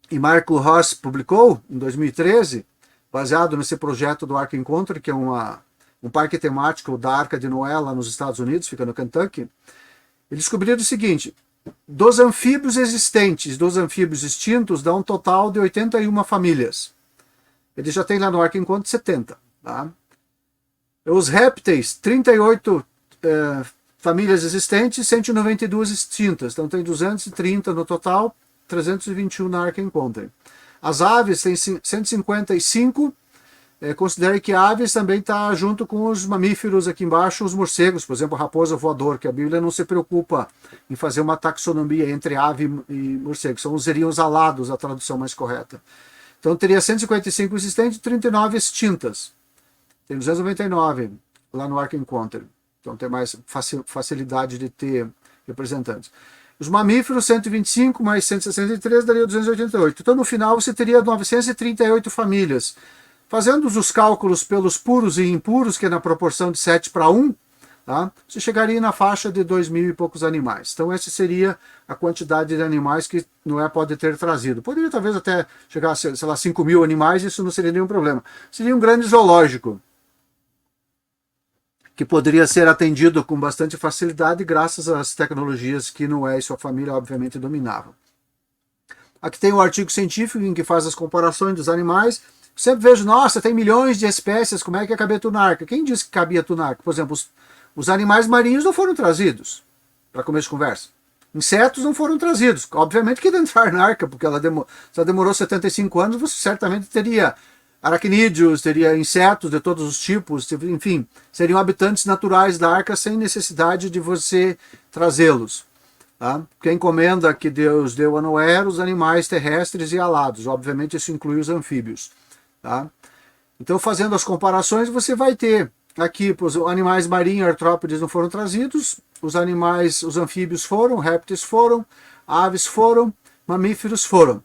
e Michael Ross publicou em 2013, baseado nesse projeto do Ark Encounter, que é um parque temático da Arca de Noé lá nos Estados Unidos, fica no Kentucky. Eles descobriram o seguinte: dos anfíbios existentes, dos anfíbios extintos, dá um total de 81 famílias. Eles já têm lá no Ark Encounter 70. Tá? Os répteis, 38 famílias existentes, 192 extintas. Então tem 230 no total, 321 na Ark Encounter. As aves têm 155. Considere que aves também está junto com os mamíferos aqui embaixo, os morcegos, por exemplo, raposa voador, que a Bíblia não se preocupa em fazer uma taxonomia entre ave e morcego. Seriam os alados, a tradução mais correta. Então teria 155 existentes e 39 extintas. Tem 299 lá no Ark Encounter. Então tem mais facilidade de ter representantes. Os mamíferos, 125 mais 163 daria 288. Então no final você teria 938 famílias. Fazendo os cálculos pelos puros e impuros, que é na proporção de 7 para 1, tá? Você chegaria na faixa de 2.000 e poucos animais. Então essa seria a quantidade de animais que Noé pode ter trazido. Poderia talvez até chegar a, sei lá, 5.000 animais, isso não seria nenhum problema. Seria um grande zoológico, que poderia ser atendido com bastante facilidade graças às tecnologias que Noé e sua família obviamente dominavam. Aqui tem um artigo científico em que faz as comparações dos animais. Sempre vejo, nossa, tem milhões de espécies, como é que cabia tudo na arca? Quem disse que cabia tudo na arca? Por exemplo, os animais marinhos não foram trazidos, para começo de conversa. Insetos não foram trazidos. Obviamente que entrar na arca, porque se ela demorou 75 anos, você certamente teria aracnídeos, teria insetos de todos os tipos, enfim, seriam habitantes naturais da arca sem necessidade de você trazê-los. Tá? Porque a encomenda que Deus deu a Noé eram os animais terrestres e alados. Obviamente isso inclui os anfíbios. Tá? Então, fazendo as comparações, você vai ter aqui os animais marinhos, artrópodes não foram trazidos, os anfíbios foram, répteis foram, aves foram, mamíferos foram.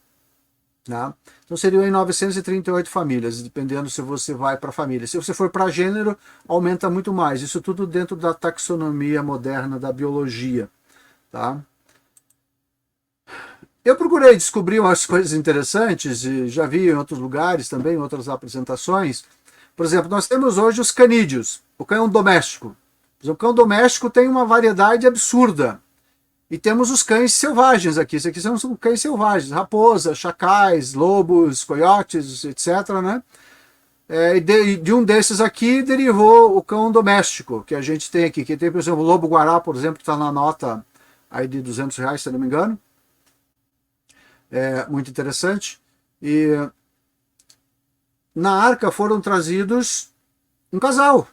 Tá? Então seriam em 938 famílias, dependendo se você vai para família. Se você for para gênero, aumenta muito mais. Isso tudo dentro da taxonomia moderna da biologia. Tá? Eu procurei descobrir umas coisas interessantes, e já vi em outros lugares também, em outras apresentações. Por exemplo, nós temos hoje os canídeos, o cão doméstico. O cão doméstico tem uma variedade absurda. E temos os cães selvagens aqui. Esses aqui são cães selvagens, raposas, chacais, lobos, coiotes, etc., né? E de um desses aqui derivou o cão doméstico, que a gente tem aqui. Que tem, por exemplo, o lobo-guará, por exemplo, que está na nota aí de R$ 200, se não me engano. É muito interessante. E na arca foram trazidos um casal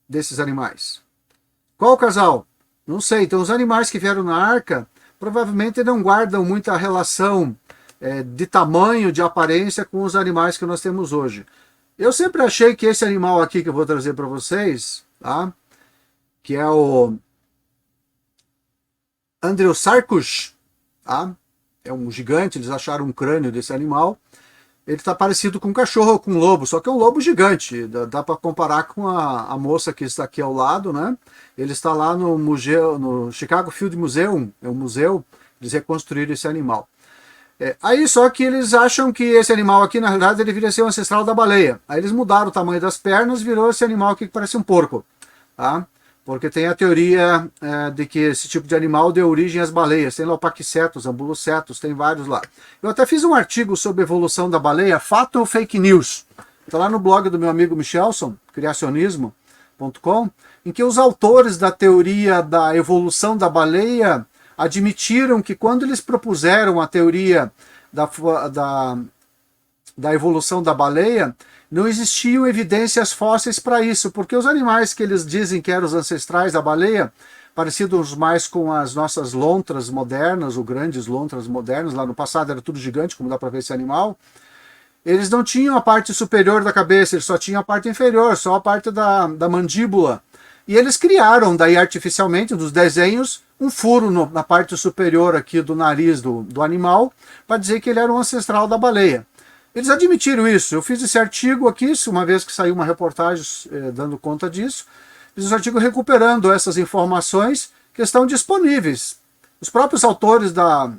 desses animais. Qual casal? Não sei. Então, os animais que vieram na arca provavelmente não guardam muita relação de tamanho, de aparência com os animais que nós temos hoje. Eu sempre achei que esse animal aqui que eu vou trazer para vocês, tá? Que é o Andreossarcus, tá? É um gigante, eles acharam um crânio desse animal. Ele está parecido com um cachorro, com um lobo, só que é um lobo gigante. Dá para comparar com a moça que está aqui ao lado, né? Ele está lá no museu, no Chicago Field Museum, é um museu, eles reconstruíram esse animal. Aí só que eles acham que esse animal aqui, na realidade, ele deveria ser o ancestral da baleia. Aí eles mudaram o tamanho das pernas, virou esse animal aqui que parece um porco, tá? Porque tem a teoria de que esse tipo de animal deu origem às baleias. Tem lá o Paquicetus, Ambulocetus, tem vários lá. Eu até fiz um artigo sobre a evolução da baleia, fato ou fake news. Está lá no blog do meu amigo Michelson, criacionismo.com, em que os autores da teoria da evolução da baleia admitiram que quando eles propuseram a teoria da evolução da baleia, não existiam evidências fósseis para isso, porque os animais que eles dizem que eram os ancestrais da baleia, parecidos mais com as nossas lontras modernas, ou grandes lontras modernas, lá no passado era tudo gigante, como dá para ver esse animal, eles não tinham a parte superior da cabeça, eles só tinham a parte inferior, só a parte da mandíbula. E eles criaram, daí artificialmente, nos desenhos, um furo na parte superior aqui do nariz do animal, para dizer que ele era um ancestral da baleia. Eles admitiram isso. Eu fiz esse artigo aqui, uma vez que saiu uma reportagem dando conta disso, fiz esse artigo recuperando essas informações que estão disponíveis. Os próprios autores da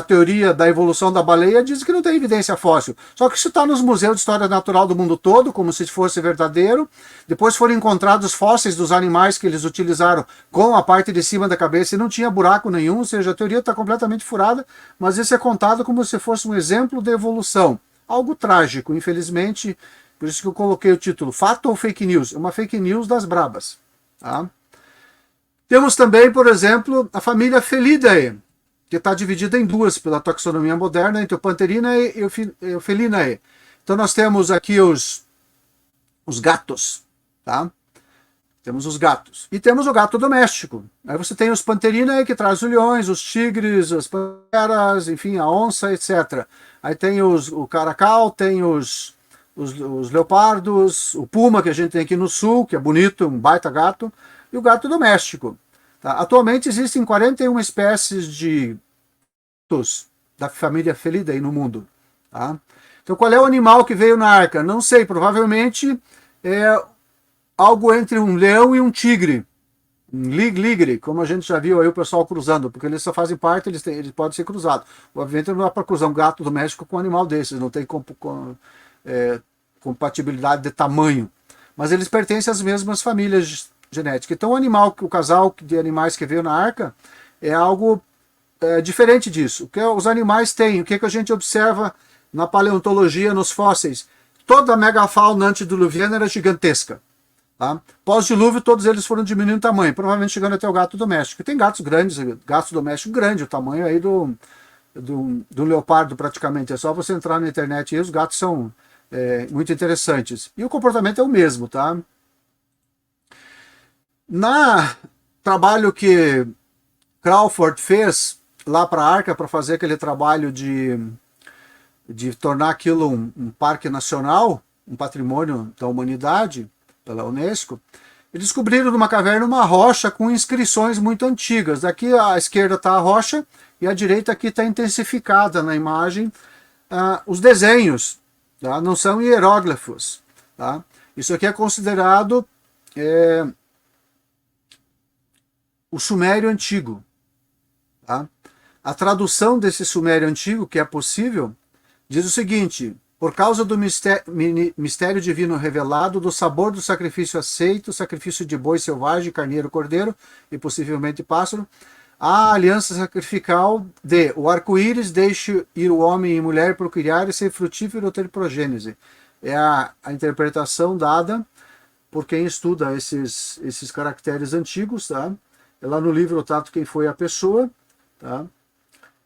teoria da evolução da baleia dizem que não tem evidência fóssil. Só que isso está nos museus de história natural do mundo todo, como se fosse verdadeiro. Depois foram encontrados fósseis dos animais que eles utilizaram com a parte de cima da cabeça e não tinha buraco nenhum, ou seja, a teoria está completamente furada, mas isso é contado como se fosse um exemplo de evolução. Algo trágico, infelizmente, por isso que eu coloquei o título, fato ou fake news? É uma fake news das brabas. Tá? Temos também, por exemplo, a família Felidae, que está dividida em duas pela taxonomia moderna, entre o Pantheraceae e o Felinae. Então nós temos aqui os gatos, tá? Temos os gatos. E temos o gato doméstico. Aí você tem os Pantheraceae, que traz os leões, os tigres, as panteras, enfim, a onça, etc. Aí tem o caracal, tem os leopardos, o puma, que a gente tem aqui no sul, que é bonito, um baita gato, e o gato doméstico. Tá? Atualmente existem 41 espécies de gatos da família Felidae no mundo. Tá? Então qual é o animal que veio na arca? Não sei, provavelmente é algo entre um leão e um tigre. Um ligre, como a gente já viu aí o pessoal cruzando, porque eles só fazem parte, eles podem ser cruzados. Obviamente não dá para cruzar um gato doméstico com um animal desses, não tem compatibilidade de tamanho. Mas eles pertencem às mesmas famílias genética. Então o casal de animais que veio na arca é algo diferente disso. O que os animais têm, o que a gente observa na paleontologia, nos fósseis? Toda a megafauna antediluviana era gigantesca. Tá? Pós-dilúvio, todos eles foram diminuindo o tamanho, provavelmente chegando até o gato doméstico. Tem gatos grandes, gatos domésticos grandes, o tamanho aí do leopardo praticamente. É só você entrar na internet e os gatos são muito interessantes. E o comportamento é o mesmo, tá? Na trabalho que Crawford fez lá para a Arca, para fazer aquele trabalho de tornar aquilo um parque nacional, um patrimônio da humanidade, pela Unesco, eles descobriram numa caverna uma rocha com inscrições muito antigas. Daqui à esquerda está a rocha e à direita aqui está intensificada na imagem os desenhos, tá? Não são hieróglifos. Tá? Isso aqui é considerado o Sumério Antigo. Tá? A tradução desse sumério antigo, que é possível, diz o seguinte: por causa do mistério divino revelado, do sabor do sacrifício aceito, sacrifício de boi selvagem, carneiro, cordeiro e possivelmente pássaro, a aliança sacrificial de o arco-íris deixe ir o homem e mulher procriar e ser frutífero ou ter progênese. É a interpretação dada por quem estuda esses caracteres antigos, tá? É lá no livro o Tato Quem Foi a Pessoa, tá?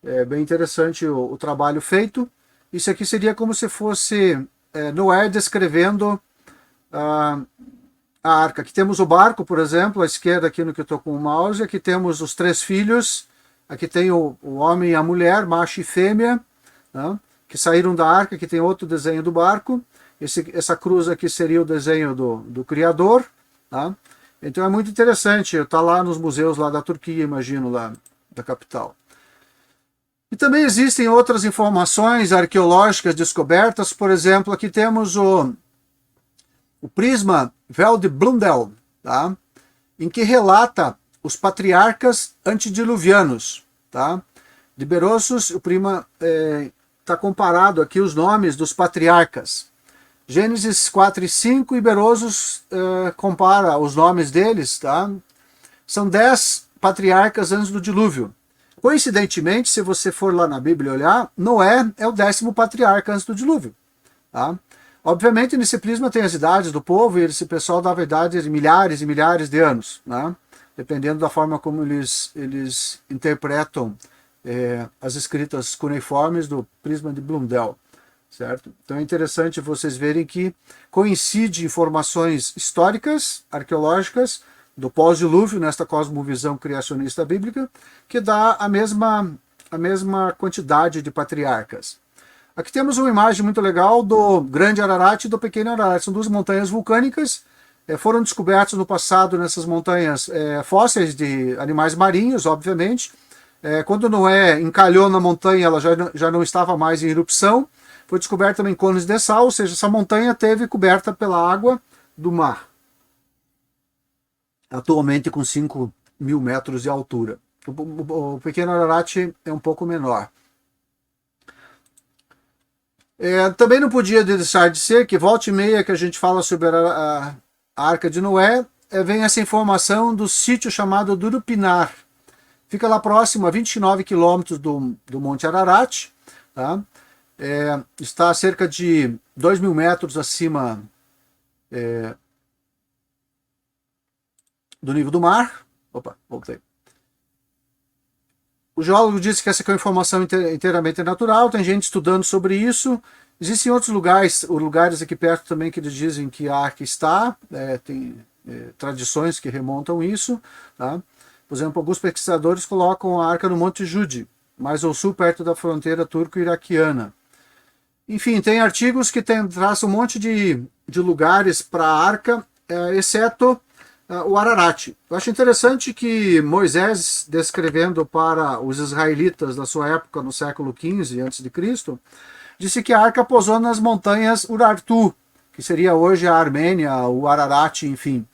É bem interessante o trabalho feito. Isso aqui seria como se fosse Noé descrevendo a arca. Aqui temos o barco, por exemplo, à esquerda aqui no que eu estou com o mouse. Aqui temos os 3 filhos. Aqui tem o homem e a mulher, macho e fêmea, tá? Que saíram da arca. Aqui tem outro desenho do barco. Essa cruz aqui seria o desenho do Criador. Tá? Então é muito interessante. Está lá nos museus lá da Turquia, imagino, lá da capital. E também existem outras informações arqueológicas descobertas. Por exemplo, aqui temos o prisma Véu de Blundell, tá? Em que relata os patriarcas antediluvianos. Tá? De Berossus, o prisma está comparado aqui os nomes dos patriarcas. Gênesis 4 e 5, e Berossus compara os nomes deles. Tá? São 10 patriarcas antes do dilúvio. Coincidentemente, se você for lá na Bíblia olhar, Noé é o 10º patriarca antes do dilúvio. Tá? Obviamente, nesse prisma tem as idades do povo, e esse pessoal dava idades de milhares e milhares de anos, né? Dependendo da forma como eles interpretam as escritas cuneiformes do prisma de Blundell. Certo? Então é interessante vocês verem que coincide informações históricas, arqueológicas, do pós-dilúvio, nesta cosmovisão criacionista bíblica, que dá a mesma quantidade de patriarcas. Aqui temos uma imagem muito legal do Grande Ararat e do Pequeno Ararat. São 2 montanhas vulcânicas. Foram descobertos no passado nessas montanhas fósseis de animais marinhos, obviamente. Quando Noé encalhou na montanha, ela já não estava mais em erupção. Foi descoberta também cones de sal, ou seja, essa montanha teve coberta pela água do mar. Atualmente com 5.000 metros de altura. O Pequeno Ararat é um pouco menor. Também não podia deixar de ser que volta e meia que a gente fala sobre a Arca de Noé, vem essa informação do sítio chamado Durupinar. Fica lá próximo, a 29 quilômetros do Monte Ararat. Tá? Está a cerca de 2.000 metros acima do nível do mar. Opa, voltei. O geólogo disse que essa aqui é uma informação inteiramente natural, tem gente estudando sobre isso. Existem outros lugares aqui perto também que eles dizem que a arca está, tem tradições que remontam isso. Tá? Por exemplo, alguns pesquisadores colocam a arca no Monte Jude, mais ao sul, perto da fronteira turco-iraquiana. Enfim, tem artigos que traçam um monte de lugares para a arca, exceto o Ararat. Eu acho interessante que Moisés, descrevendo para os israelitas da sua época, no século XV a.C., disse que a arca pousou nas montanhas Urartu, que seria hoje a Armênia, o Ararat, enfim.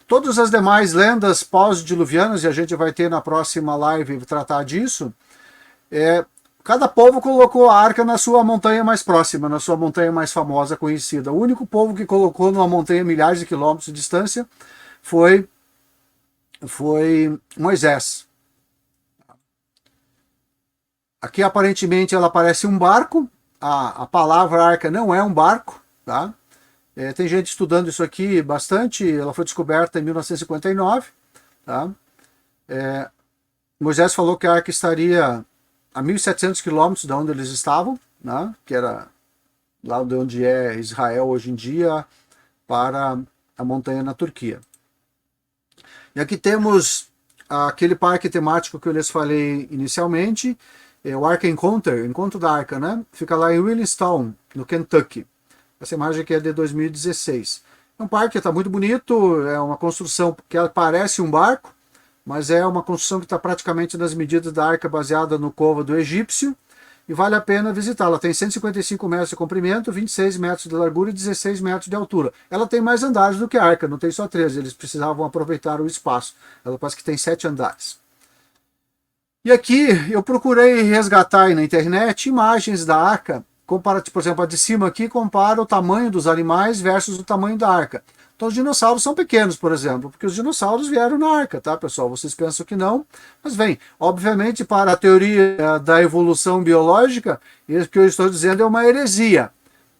Todas as demais lendas pós-diluvianas, e a gente vai ter na próxima live tratar disso, cada povo colocou a arca na sua montanha mais próxima, na sua montanha mais famosa, conhecida. O único povo que colocou numa montanha a milhares de quilômetros de distância foi Moisés. Aqui aparentemente ela parece um barco. A palavra arca não é um barco. Tá? Tem gente estudando isso aqui bastante. Ela foi descoberta em 1959. Tá? Moisés falou que a arca estaria a 1.700 quilômetros de onde eles estavam, né? Que era lá de onde é Israel hoje em dia, para a montanha na Turquia. E aqui temos aquele parque temático que eu lhes falei inicialmente, o Ark Encounter, Encontro da Arca, né? Fica lá em Williamstown, no Kentucky. Essa imagem aqui é de 2016. É um parque que está muito bonito, é uma construção que parece um barco, mas é uma construção que está praticamente nas medidas da arca, baseada no côvado egípcio, e vale a pena visitá-la. Tem 155 metros de comprimento, 26 metros de largura e 16 metros de altura. Ela tem mais andares do que a arca, não tem só 13, eles precisavam aproveitar o espaço. Ela parece que tem 7 andares. E aqui eu procurei resgatar aí na internet imagens da arca, compara, por exemplo, a de cima aqui compara o tamanho dos animais versus o tamanho da arca. Então os dinossauros são pequenos, por exemplo, porque os dinossauros vieram na arca, tá, pessoal? Vocês pensam que não, mas vem. Obviamente, para a teoria da evolução biológica, isso que eu estou dizendo é uma heresia.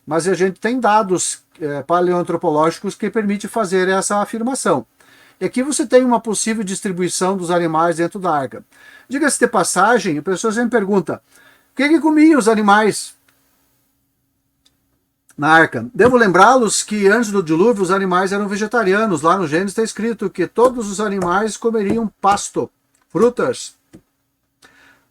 Mas a gente tem dados paleoantropológicos que permitem fazer essa afirmação. E aqui você tem uma possível distribuição dos animais dentro da arca. Diga-se de passagem, a pessoa sempre pergunta, o que comiam os animais na arca? Devo lembrá-los que antes do dilúvio os animais eram vegetarianos. Lá no Gênesis está escrito que todos os animais comeriam pasto, frutas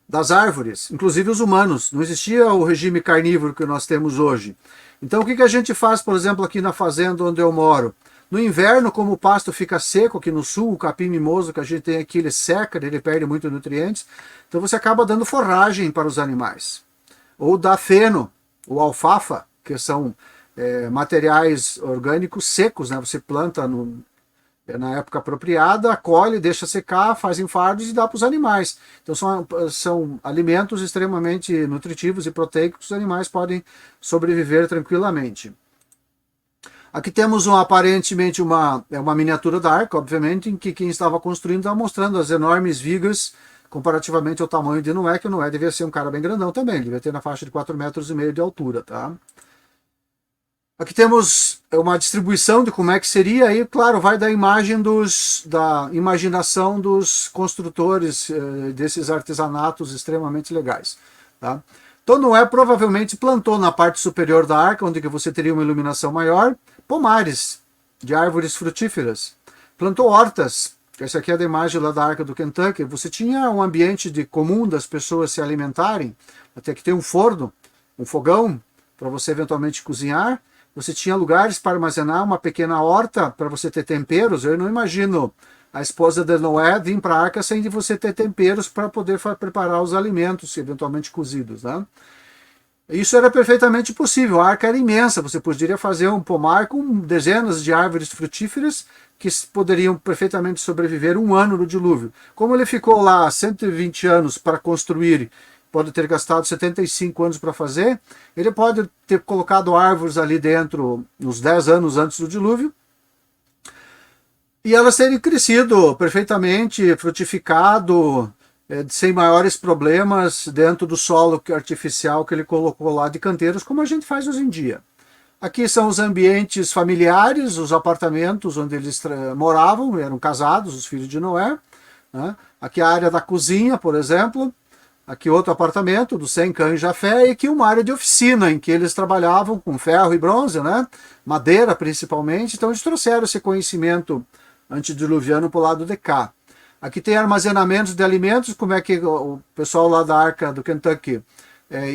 das árvores, inclusive os humanos. Não existia o regime carnívoro que nós temos hoje. Então o que a gente faz, por exemplo, aqui na fazenda onde eu moro? No inverno, como o pasto fica seco aqui no sul, o capim mimoso que a gente tem aqui, ele seca, ele perde muitos nutrientes, então você acaba dando forragem para os animais. Ou dá feno, ou alfafa, que são materiais orgânicos secos, né? Você planta na época apropriada, colhe, deixa secar, faz em fardos e dá para os animais. Então são alimentos extremamente nutritivos e proteicos, os animais podem sobreviver tranquilamente. Aqui temos aparentemente uma miniatura da arca, obviamente, em que quem estava construindo estava mostrando as enormes vigas comparativamente ao tamanho de Noé, que o Noé devia ser um cara bem grandão também, ele devia ter na faixa de 4,5 metros de altura, tá? Aqui temos uma distribuição de como é que seria, aí, claro, vai da da imaginação dos construtores desses artesanatos extremamente legais, tá? Então Noé provavelmente plantou na parte superior da arca, onde você teria uma iluminação maior, pomares de árvores frutíferas. Plantou hortas. Essa aqui é da imagem lá da arca do Kentucky. Você tinha um ambiente comum das pessoas se alimentarem, até que tem um forno, um fogão, para você eventualmente cozinhar. Você tinha lugares para armazenar uma pequena horta para você ter temperos. Eu não imagino a esposa de Noé vir para a arca sem de você ter temperos para poder preparar os alimentos, eventualmente cozidos, né? Isso era perfeitamente possível. A arca era imensa, você poderia fazer um pomar com dezenas de árvores frutíferas que poderiam perfeitamente sobreviver um ano no dilúvio. Como ele ficou lá 120 anos para construir, pode ter gastado 75 anos para fazer, ele pode ter colocado árvores ali dentro uns 10 anos antes do dilúvio, e elas terem crescido perfeitamente, frutificado, sem maiores problemas dentro do solo artificial que ele colocou lá de canteiros, como a gente faz hoje em dia. Aqui são os ambientes familiares, os apartamentos onde eles moravam, eram casados, os filhos de Noé, né? Aqui a área da cozinha, por exemplo. Aqui outro apartamento do Sem, Cã e Jafé, e aqui uma área de oficina em que eles trabalhavam com ferro e bronze, né? Madeira principalmente. Então eles trouxeram esse conhecimento antediluviano para o lado de cá. Aqui tem armazenamentos de alimentos, como é que o pessoal lá da Arca do Kentucky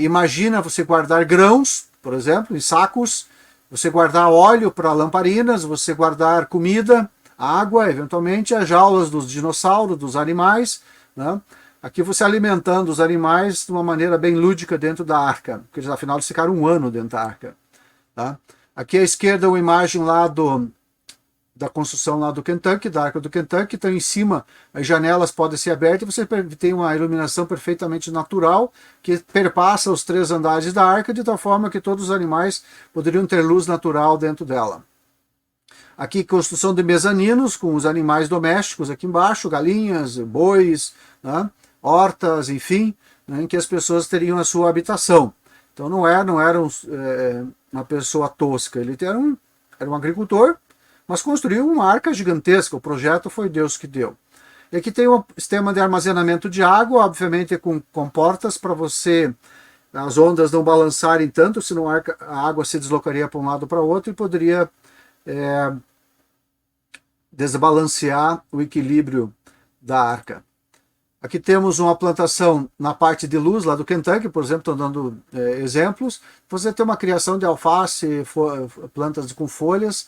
imagina você guardar grãos, por exemplo, em sacos, você guardar óleo para lamparinas, você guardar comida, água, eventualmente as jaulas dos dinossauros, dos animais, né? Aqui você alimentando os animais de uma maneira bem lúdica dentro da arca, porque eles, afinal eles ficaram um ano dentro da arca, tá? Aqui à esquerda uma imagem lá da construção lá do Kentucky, da arca do Kentucky. Então em cima as janelas podem ser abertas e você tem uma iluminação perfeitamente natural que perpassa os 3 andares da arca, de tal forma que todos os animais poderiam ter luz natural dentro dela. Aqui construção de mezaninos com os animais domésticos aqui embaixo, galinhas, bois, né? Hortas, enfim, né? Em que as pessoas teriam a sua habitação. Então não era uma pessoa tosca, ele era um agricultor, mas construiu uma arca gigantesca. O projeto foi Deus que deu. E aqui tem um sistema de armazenamento de água, obviamente com portas para as ondas não balançarem tanto, senão a água se deslocaria para um lado para o outro e poderia desbalancear o equilíbrio da arca. Aqui temos uma plantação na parte de luz lá do Kentucky, por exemplo, estou dando exemplos. Você tem uma criação de alface, plantas com folhas,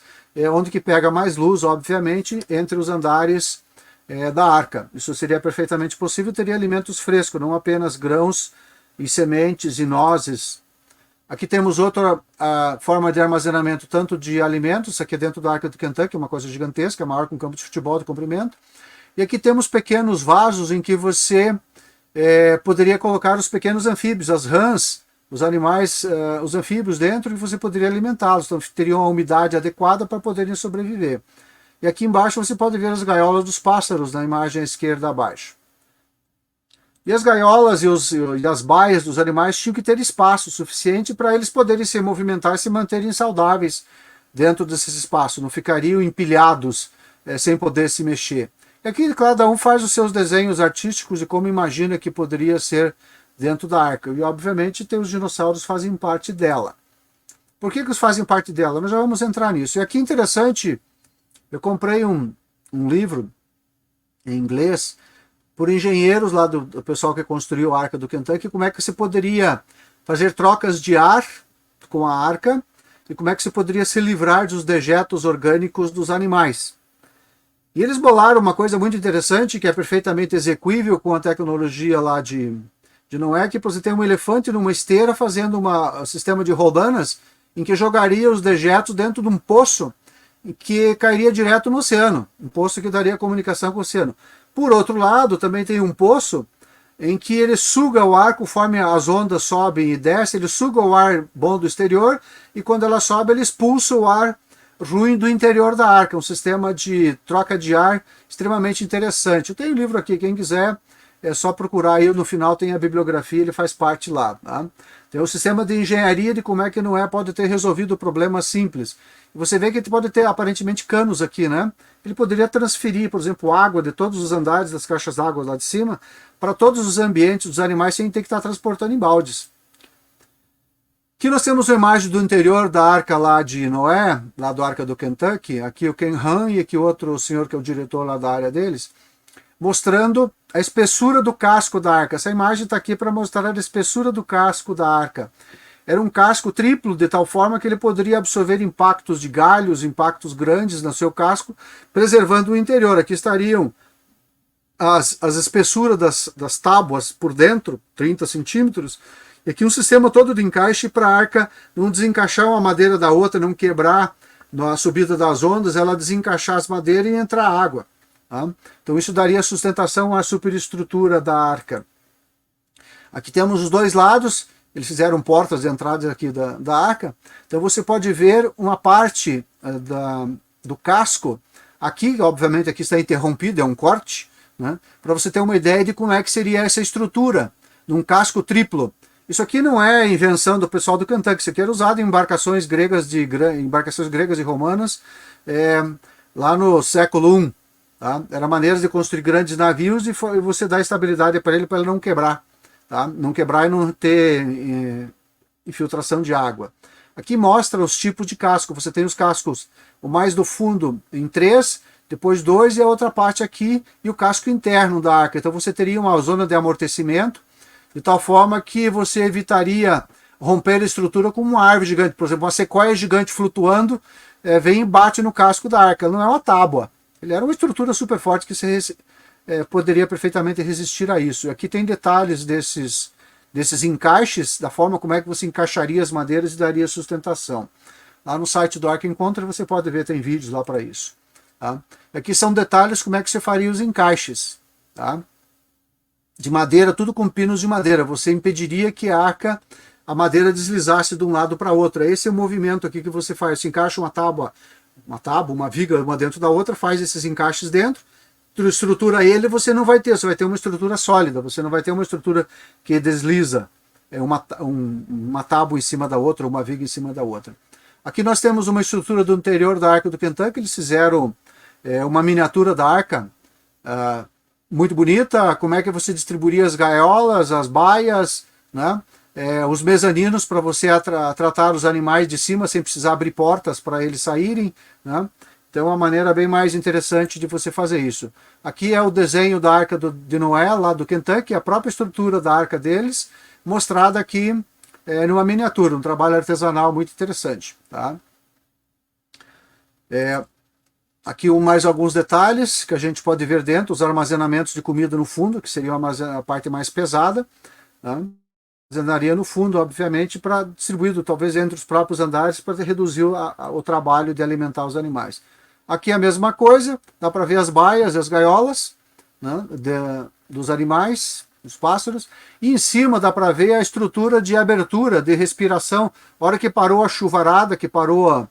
onde que pega mais luz, obviamente, entre os andares da arca. Isso seria perfeitamente possível, teria alimentos frescos, não apenas grãos e sementes e nozes. Aqui temos outra forma de armazenamento, tanto de alimentos. Isso aqui é dentro da arca do Kentucky, uma coisa gigantesca, maior que um campo de futebol de comprimento. E aqui temos pequenos vasos em que você poderia colocar os pequenos anfíbios, as rãs, os animais, os anfíbios dentro, e você poderia alimentá-los, então teriam a umidade adequada para poderem sobreviver. E aqui embaixo você pode ver as gaiolas dos pássaros, na imagem à esquerda abaixo. E as gaiolas e as baias dos animais tinham que ter espaço suficiente para eles poderem se movimentar e se manterem saudáveis dentro desses espaços, não ficariam empilhados sem poder se mexer. E aqui cada um faz os seus desenhos artísticos de como imagina que poderia ser dentro da arca. E obviamente os dinossauros fazem parte dela. Por que eles fazem parte dela? Nós já vamos entrar nisso. E aqui interessante, eu comprei um livro em inglês por engenheiros lá do pessoal que construiu a Arca do Kentucky, como é que se poderia fazer trocas de ar com a arca e como é que se poderia se livrar dos dejetos orgânicos dos animais. E eles bolaram uma coisa muito interessante, que é perfeitamente execuível com a tecnologia lá de Noé, que você tem um elefante numa esteira fazendo um sistema de rodanas em que jogaria os dejetos dentro de um poço que cairia direto no oceano, um poço que daria comunicação com o oceano. Por outro lado, também tem um poço em que ele suga o ar conforme as ondas sobem e descem, ele suga o ar bom do exterior e quando ela sobe ele expulsa o ar ruim do interior da arca, um sistema de troca de ar extremamente interessante. Eu tenho um livro aqui, quem quiser, é só procurar aí, no final tem a bibliografia, ele faz parte lá. Tá? Tem o sistema de engenharia de como é que Noé pode ter resolvido problemas simples. Você vê que ele pode ter aparentemente canos aqui, né? Ele poderia transferir, por exemplo, água de todos os andares das caixas d'água lá de cima para todos os ambientes dos animais sem ter que estar transportando em baldes. Aqui nós temos uma imagem do interior da arca lá de Noé, lá do Arca do Kentucky. Aqui o Ken Han e aqui outro senhor que é o diretor lá da área deles, mostrando a espessura do casco da arca. Essa imagem está aqui para mostrar a espessura do casco da arca. Era um casco triplo, de tal forma que ele poderia absorver impactos de galhos, impactos grandes no seu casco, preservando o interior. Aqui estariam as espessuras das tábuas por dentro, 30 centímetros, e aqui um sistema todo de encaixe para a arca não desencaixar uma madeira da outra, não quebrar na subida das ondas, ela desencaixar as madeiras e entrar água. Tá? Então isso daria sustentação à superestrutura da arca. Aqui temos os dois lados, eles fizeram portas de entrada aqui da arca, então você pode ver uma parte do casco, aqui obviamente aqui está interrompido, é um corte, né? Para você ter uma ideia de como é que seria essa estrutura, num casco triplo. Isso aqui não é invenção do pessoal do Kentucky, isso aqui era usado em embarcações gregas e romanas, lá no século I. Tá? Era maneiras de construir grandes navios e você dar estabilidade para ele não quebrar. Tá? Não quebrar e não ter infiltração de água. Aqui mostra os tipos de casco. Você tem os cascos, o mais do fundo em 3, depois 2 e a outra parte aqui, e o casco interno da arca. Então você teria uma zona de amortecimento, de tal forma que você evitaria romper a estrutura com uma árvore gigante. Por exemplo, uma sequoia gigante flutuando, vem e bate no casco da arca. Ela não é uma tábua. Ele era uma estrutura super forte que poderia perfeitamente resistir a isso. Aqui tem detalhes desses encaixes, da forma como é que você encaixaria as madeiras e daria sustentação. Lá no site do Arca Encounter você pode ver, tem vídeos lá para isso. Tá? Aqui são detalhes como é que você faria os encaixes. Tá? De madeira, tudo com pinos de madeira. Você impediria que a madeira deslizasse de um lado para outro. Esse é o movimento aqui que você faz. Você encaixa uma viga, uma dentro da outra, faz esses encaixes dentro, estrutura ele, você não vai ter, você vai ter uma estrutura sólida, você não vai ter uma estrutura que desliza, uma tábua em cima da outra, uma viga em cima da outra. Aqui nós temos uma estrutura do interior da Arca do Kentucky, eles fizeram uma miniatura da arca, muito bonita, como é que você distribuiria as gaiolas, as baias, né? Os mezaninos para você tratar os animais de cima sem precisar abrir portas para eles saírem, né? Então é uma maneira bem mais interessante de você fazer isso. Aqui é o desenho da arca de Noé, lá do Kentucky, a própria estrutura da arca deles, mostrada aqui numa miniatura, um trabalho artesanal muito interessante. Tá? Aqui mais alguns detalhes que a gente pode ver dentro, os armazenamentos de comida no fundo, que seria a parte mais pesada. Tá? Armazenaria no fundo, obviamente, para distribuído talvez entre os próprios andares para reduzir o trabalho de alimentar os animais. Aqui a mesma coisa, dá para ver as baias e as gaiolas, né, dos animais. os pássaros, e em cima dá para ver a estrutura de abertura, de respiração. A hora que parou a chuvarada, que parou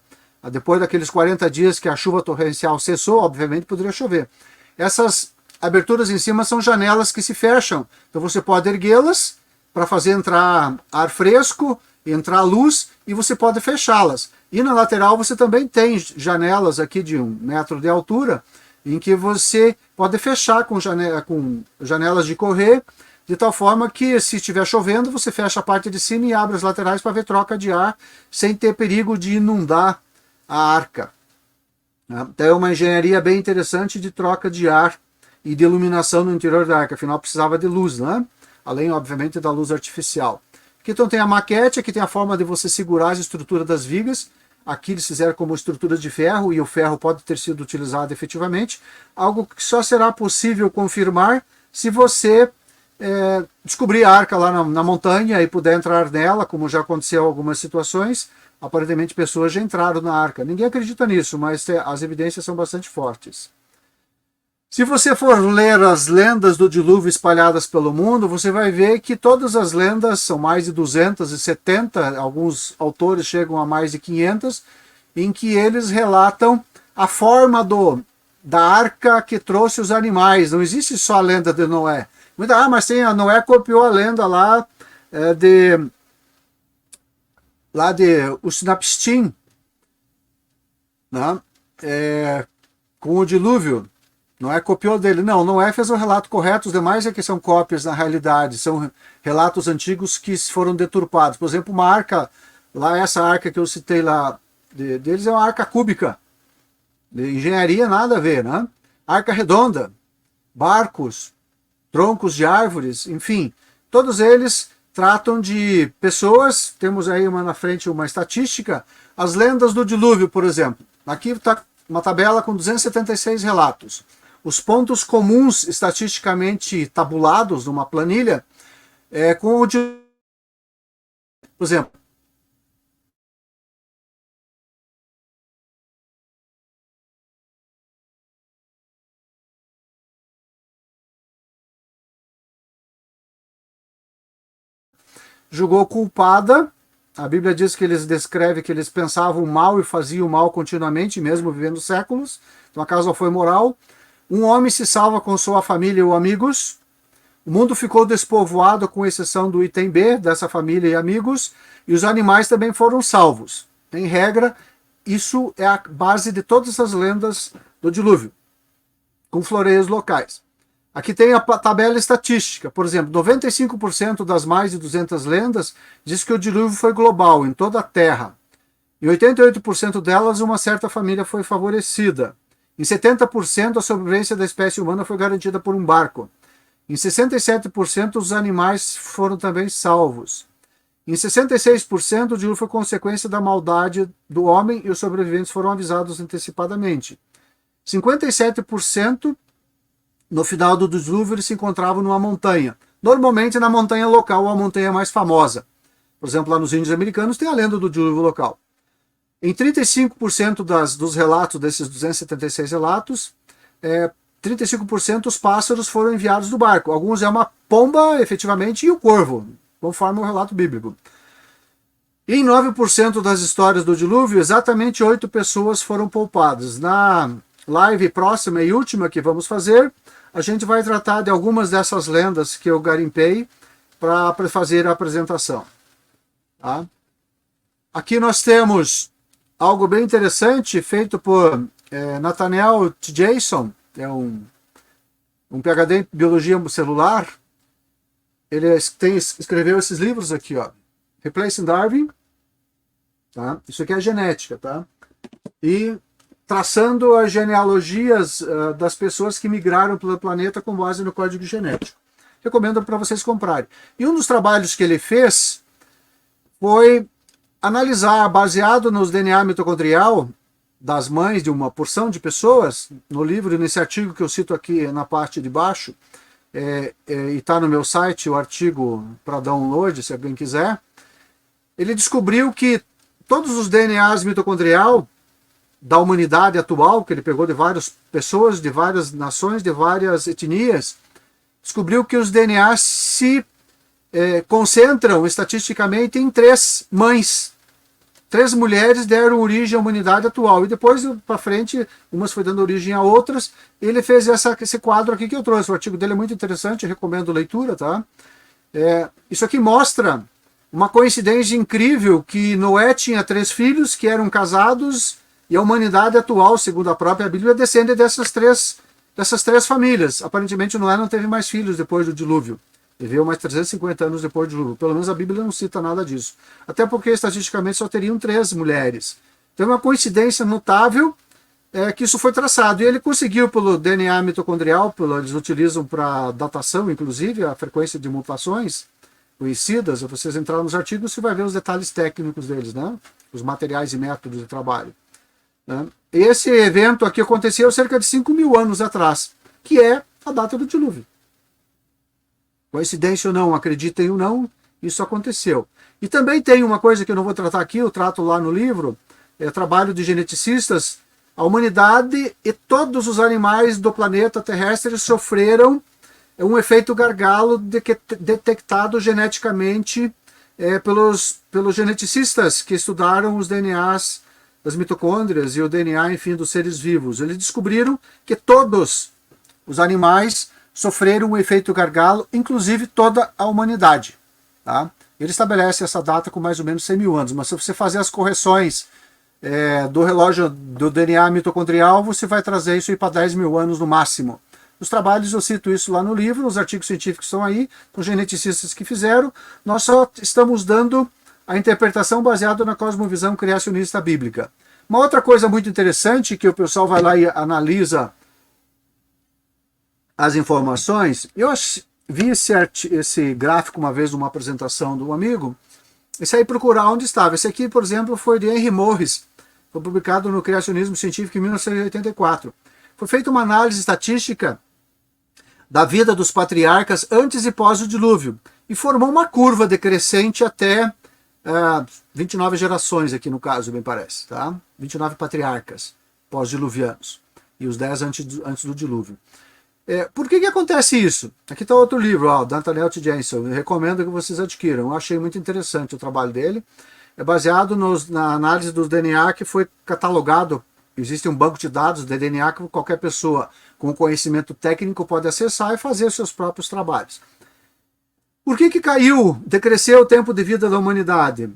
depois daqueles 40 dias que a chuva torrencial cessou, obviamente poderia chover. Essas aberturas em cima são janelas que se fecham, então você pode erguê-las para fazer entrar ar fresco, entrar luz, e você pode fechá-las. E na lateral você também tem janelas aqui de 1 metro de altura, em que você pode fechar com janelas de correr, de tal forma que, se estiver chovendo, você fecha a parte de cima e abre as laterais para ver troca de ar, sem ter perigo de inundar a arca. Então é uma engenharia bem interessante de troca de ar e de iluminação no interior da arca, afinal precisava de luz, né? Além, obviamente, da luz artificial. Aqui então tem a maquete, aqui tem a forma de você segurar as estruturas das vigas. Aqui eles fizeram como estruturas de ferro, e o ferro pode ter sido utilizado efetivamente, algo que só será possível confirmar se você descobrir a arca lá na montanha e puder entrar nela, como já aconteceu em algumas situações. Aparentemente pessoas já entraram na arca. Ninguém acredita nisso, mas as evidências são bastante fortes. Se você for ler as lendas do dilúvio espalhadas pelo mundo, você vai ver que todas as lendas, são mais de 270, alguns autores chegam a mais de 500, em que eles relatam a forma da arca que trouxe os animais. Não existe só a lenda de Noé. Mas tem, a Noé copiou a lenda lá de Usnapishtim, né? Com o dilúvio. Noé copiou dele. Não, Noé fez o relato correto, os demais é que são cópias na realidade, são relatos antigos que foram deturpados. Por exemplo, uma arca, lá essa arca que eu citei lá deles é uma arca cúbica. De engenharia nada a ver, né? Arca redonda, barcos, troncos de árvores, enfim, todos eles tratam de pessoas. Temos aí na frente uma estatística, as lendas do dilúvio, por exemplo. Aqui está uma tabela com 276 relatos. Os pontos comuns estatisticamente tabulados numa planilha com o dilúvio. Por exemplo, julgou culpada. A Bíblia diz que eles descreve que eles pensavam mal e faziam mal continuamente, mesmo vivendo séculos. Então a causa foi moral. Um homem se salva com sua família ou amigos. O mundo ficou despovoado, com exceção do item B, dessa família e amigos. E os animais também foram salvos. Em regra, isso é a base de todas as lendas do dilúvio, com floreios locais. Aqui tem a tabela estatística. Por exemplo, 95% das mais de 200 lendas diz que o dilúvio foi global, em toda a Terra. Em 88% delas, uma certa família foi favorecida. Em 70%, a sobrevivência da espécie humana foi garantida por um barco. Em 67%, os animais foram também salvos. Em 66%, o dilúvio foi consequência da maldade do homem e os sobreviventes foram avisados antecipadamente. 57%, no final do dilúvio, eles se encontravam numa montanha. Normalmente na montanha local, a montanha mais famosa. Por exemplo, lá nos Índios Americanos tem a lenda do dilúvio local. Em 35% dos relatos, desses 276 relatos, 35% os pássaros foram enviados do barco. Alguns é uma pomba, efetivamente, e o corvo, conforme o relato bíblico. E em 9% das histórias do dilúvio, exatamente 8 pessoas foram poupadas. Na live próxima e última que vamos fazer, a gente vai tratar de algumas dessas lendas que eu garimpei para fazer a apresentação. Tá? Aqui nós temos algo bem interessante, feito por Nathaniel T. Jason, um PhD em biologia celular. Ele escreveu esses livros aqui, ó, Replacing Darwin, tá? Isso aqui é genética, tá? E traçando as genealogias das pessoas que migraram pelo planeta com base no código genético. Recomendo para vocês comprarem. E um dos trabalhos que ele fez foi analisar, baseado nos DNA mitocondrial das mães de uma porção de pessoas, no livro, nesse artigo que eu cito aqui na parte de baixo, e está no meu site o artigo para download, se alguém quiser. Ele descobriu que todos os DNAs mitocondrial da humanidade atual, que ele pegou de várias pessoas, de várias nações, de várias etnias, descobriu que os DNAs se concentram estatisticamente em 3 mães. 3 mulheres deram origem à humanidade atual. E depois, para frente, umas foi dando origem a outras. Ele fez esse quadro aqui que eu trouxe. O artigo dele é muito interessante, eu recomendo leitura, tá? Isso aqui mostra uma coincidência incrível que Noé tinha 3 filhos que eram casados e a humanidade atual, segundo a própria Bíblia, descende dessas três famílias. Aparentemente Noé não teve mais filhos depois do dilúvio. Viveu mais 350 anos depois do dilúvio. Pelo menos a Bíblia não cita nada disso. Até porque estatisticamente só teriam 3 mulheres. Então é uma coincidência notável que isso foi traçado. E ele conseguiu pelo DNA mitocondrial, eles utilizam para datação, inclusive, a frequência de mutações conhecidas. Se vocês entrarem nos artigos, você vai ver os detalhes técnicos deles, né? Os materiais e métodos de trabalho. Né? Esse evento aqui aconteceu cerca de 5.000 anos atrás, que é a data do dilúvio. Coincidência ou não, acreditem ou não, isso aconteceu. E também tem uma coisa que eu não vou tratar aqui, eu trato lá no livro, trabalho de geneticistas. A humanidade e todos os animais do planeta terrestre sofreram um efeito gargalo detectado geneticamente pelos geneticistas que estudaram os DNAs das mitocôndrias e o DNA, enfim, dos seres vivos. Eles descobriram que todos os animais sofreram um efeito gargalo, inclusive toda a humanidade. Tá? Ele estabelece essa data com mais ou menos 100.000 anos, mas se você fazer as correções do relógio do DNA mitocondrial, você vai trazer isso aí para 10.000 anos no máximo. Os trabalhos, eu cito isso lá no livro, os artigos científicos estão aí, com geneticistas que fizeram, nós só estamos dando a interpretação baseada na cosmovisão criacionista bíblica. Uma outra coisa muito interessante, que o pessoal vai lá e analisa as informações, eu vi esse gráfico uma vez numa apresentação de um amigo, esse aí procurar onde estava. Esse aqui, por exemplo, foi de Henry Morris, foi publicado no Criacionismo Científico em 1984. Foi feita uma análise estatística da vida dos patriarcas antes e pós o dilúvio, e formou uma curva decrescente até 29 gerações aqui no caso, me parece, tá? 29 patriarcas pós-diluvianos, e os 10 antes do dilúvio. Por que acontece isso? Aqui está outro livro, Nathaniel T. Jensen, eu recomendo que vocês adquiram. Eu achei muito interessante o trabalho dele. É baseado na análise do DNA que foi catalogado. Existe um banco de dados de DNA que qualquer pessoa com conhecimento técnico pode acessar e fazer os seus próprios trabalhos. Por que decresceu o tempo de vida da humanidade?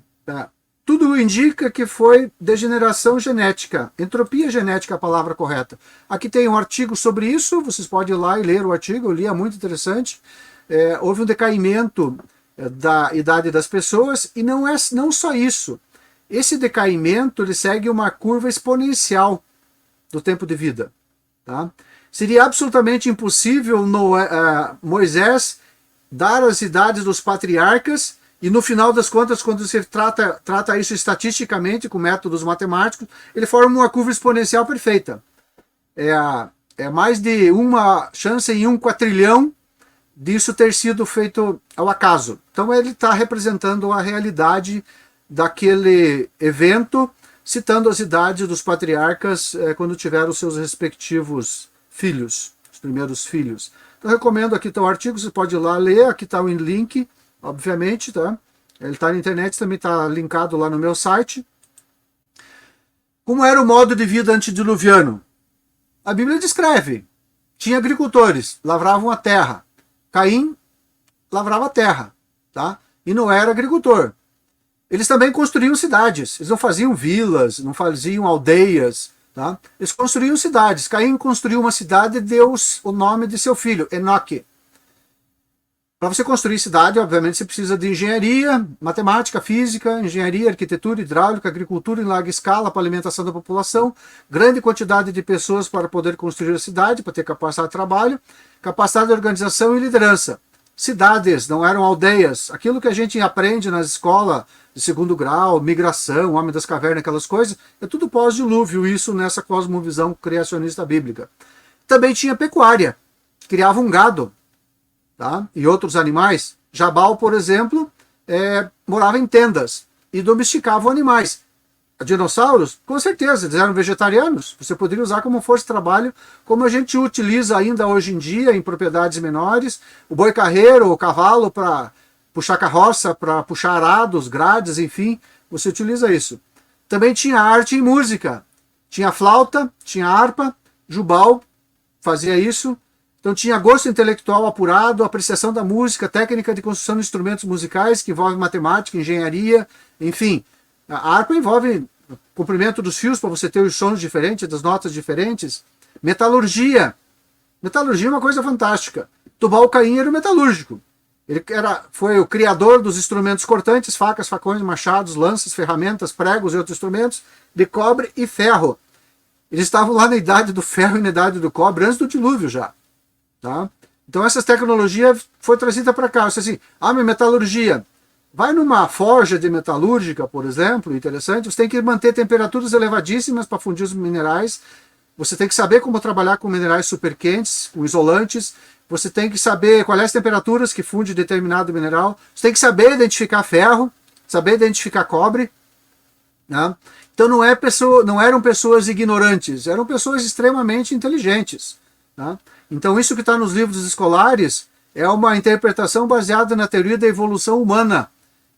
Tudo indica que foi degeneração genética, entropia genética é a palavra correta. Aqui tem um artigo sobre isso, vocês podem ir lá e ler o artigo, eu li, é muito interessante. Houve um decaimento da idade das pessoas e não só isso. Esse decaimento ele segue uma curva exponencial do tempo de vida. Tá? Seria absolutamente impossível Moisés dar as idades dos patriarcas e no final das contas, quando você trata isso estatisticamente com métodos matemáticos, ele forma uma curva exponencial perfeita. É mais de uma chance em 1 quatrilhão disso ter sido feito ao acaso. Então ele está representando a realidade daquele evento, citando as idades dos patriarcas quando tiveram os seus respectivos filhos, os primeiros filhos. Então eu recomendo, aqui está o artigo, você pode ir lá ler, aqui está o link, obviamente, tá? Ele está na internet, também está linkado lá no meu site. Como era o modo de vida antediluviano? A Bíblia descreve. Tinha agricultores, lavravam a terra. Caim lavrava a terra, tá? E Noé era agricultor. Eles também construíam cidades. Eles não faziam vilas, não faziam aldeias, tá? Eles construíam cidades. Caim construiu uma cidade e deu o nome de seu filho, Enoque. Para você construir cidade, obviamente, você precisa de engenharia, matemática, física, engenharia, arquitetura, hidráulica, agricultura em larga escala para alimentação da população, grande quantidade de pessoas para poder construir a cidade, para ter capacidade de trabalho, capacidade de organização e liderança. Cidades, não eram aldeias. Aquilo que a gente aprende nas escolas de 2º grau, migração, homem das cavernas, aquelas coisas, é tudo pós-dilúvio, isso nessa cosmovisão criacionista bíblica. Também tinha pecuária, criavam gado. Tá? E outros animais. Jabal, por exemplo, morava em tendas e domesticava animais. Dinossauros? Com certeza, eles eram vegetarianos. Você poderia usar como força de trabalho, como a gente utiliza ainda hoje em dia em propriedades menores. O boi carreiro, o cavalo para puxar carroça, para puxar arados, grades, enfim, você utiliza isso. Também tinha arte e música. Tinha flauta, tinha harpa, Jubal fazia isso. Então tinha gosto intelectual apurado, apreciação da música, técnica de construção de instrumentos musicais, que envolve matemática, engenharia, enfim. A harpa envolve o comprimento dos fios para você ter os sons diferentes, das notas diferentes. Metalurgia. Metalurgia é uma coisa fantástica. Tubal-Caim era o metalúrgico. Ele foi o criador dos instrumentos cortantes, facas, facões, machados, lanças, ferramentas, pregos e outros instrumentos de cobre e ferro. Eles estavam lá na idade do ferro e na idade do cobre, antes do dilúvio já. Tá? Então essa tecnologia foi trazida para cá. Você assim, mas metalurgia. Vai numa forja de metalúrgica, por exemplo, interessante, você tem que manter temperaturas elevadíssimas para fundir os minerais. Você tem que saber como trabalhar com minerais super quentes, com isolantes. Você tem que saber quais as temperaturas que funde determinado mineral. Você tem que saber identificar ferro, saber identificar cobre. Né? Então não eram pessoas ignorantes, eram pessoas extremamente inteligentes. Tá? Então isso que está nos livros escolares é uma interpretação baseada na teoria da evolução humana,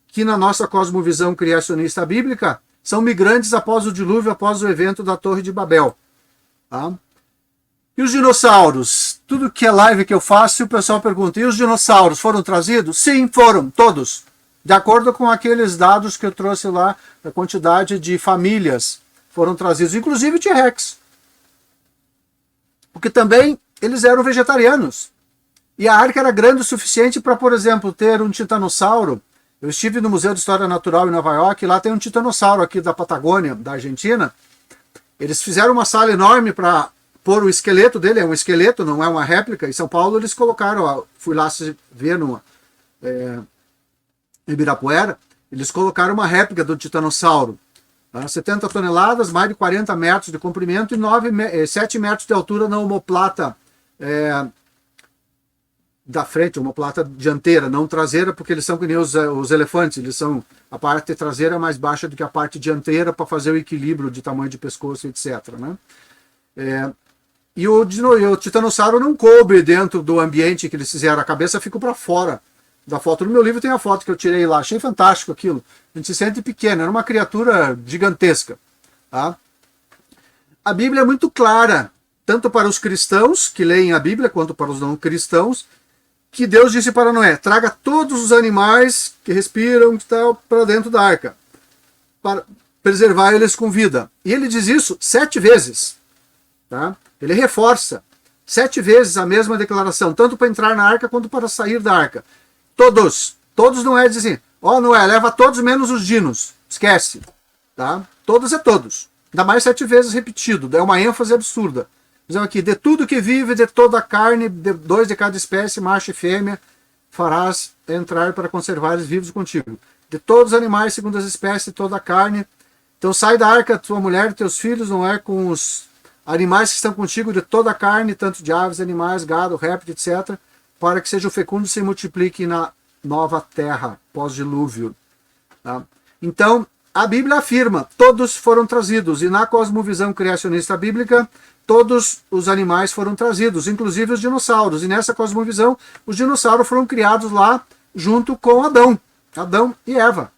que na nossa cosmovisão criacionista bíblica são migrantes após o dilúvio, após o evento da Torre de Babel. Tá? E os dinossauros? Tudo que é live que eu faço, o pessoal pergunta, e os dinossauros foram trazidos? Sim, foram, todos. De acordo com aqueles dados que eu trouxe lá, da quantidade de famílias foram trazidos, inclusive T-Rex. Porque também eles eram vegetarianos. E a arca era grande o suficiente para, por exemplo, ter um titanossauro. Eu estive no Museu de História Natural em Nova York, e lá tem um titanossauro aqui da Patagônia, da Argentina. Eles fizeram uma sala enorme para pôr o esqueleto dele, é um esqueleto, não é uma réplica. Em São Paulo eles colocaram, fui lá ver em Ibirapuera, eles colocaram uma réplica do titanossauro. 70 toneladas, mais de 40 metros de comprimento e 7 metros de altura na omoplata da frente, omoplata dianteira, não traseira, porque eles são que nem os elefantes, a parte traseira é mais baixa do que a parte dianteira para fazer o equilíbrio de tamanho de pescoço, etc. Né? E o titanossauro não coube dentro do ambiente que eles fizeram, a cabeça ficou para fora da foto. No meu livro tem a foto que eu tirei lá, achei fantástico aquilo. A gente se sente pequeno, era uma criatura gigantesca. Tá? A Bíblia é muito clara, tanto para os cristãos que leem a Bíblia, quanto para os não cristãos, que Deus disse para Noé, traga todos os animais que respiram para dentro da arca, para preservar eles com vida. E ele diz isso 7 vezes. Tá? Ele reforça 7 vezes a mesma declaração, tanto para entrar na arca quanto para sair da arca. Todos Noé diz assim, Noé, leva todos menos os dinos, esquece. Tá? Todos é todos. Ainda mais 7 vezes repetido, é uma ênfase absurda. Dizemos aqui, de tudo que vive, de toda a carne, 2 de cada espécie, macho e fêmea, farás entrar para conservar eles vivos contigo. De todos os animais, segundo as espécies, de toda a carne. Então sai da arca, tua mulher e teus filhos, não é com os animais que estão contigo, de toda a carne, tanto de aves, animais, gado, réptil, etc., para que sejam fecundos e se multipliquem na nova terra, pós-dilúvio. Tá? Então, a Bíblia afirma, todos foram trazidos, e na cosmovisão criacionista bíblica, todos os animais foram trazidos, inclusive os dinossauros. E nessa cosmovisão, os dinossauros foram criados lá junto com Adão e Eva.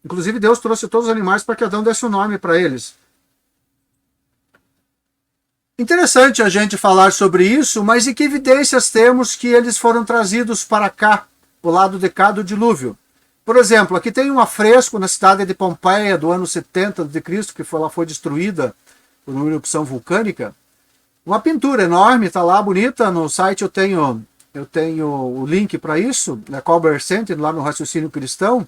Inclusive Deus trouxe todos os animais para que Adão desse o nome para eles. Interessante a gente falar sobre isso, mas e que evidências temos que eles foram trazidos para cá, o lado de cá do dilúvio? Por exemplo, aqui tem um afresco na cidade de Pompeia, do ano 70 a.C., que ela foi destruída por uma erupção vulcânica. Uma pintura enorme, está lá, bonita. No site eu tenho o link para isso, na Colbert Center, lá no Raciocínio Cristão.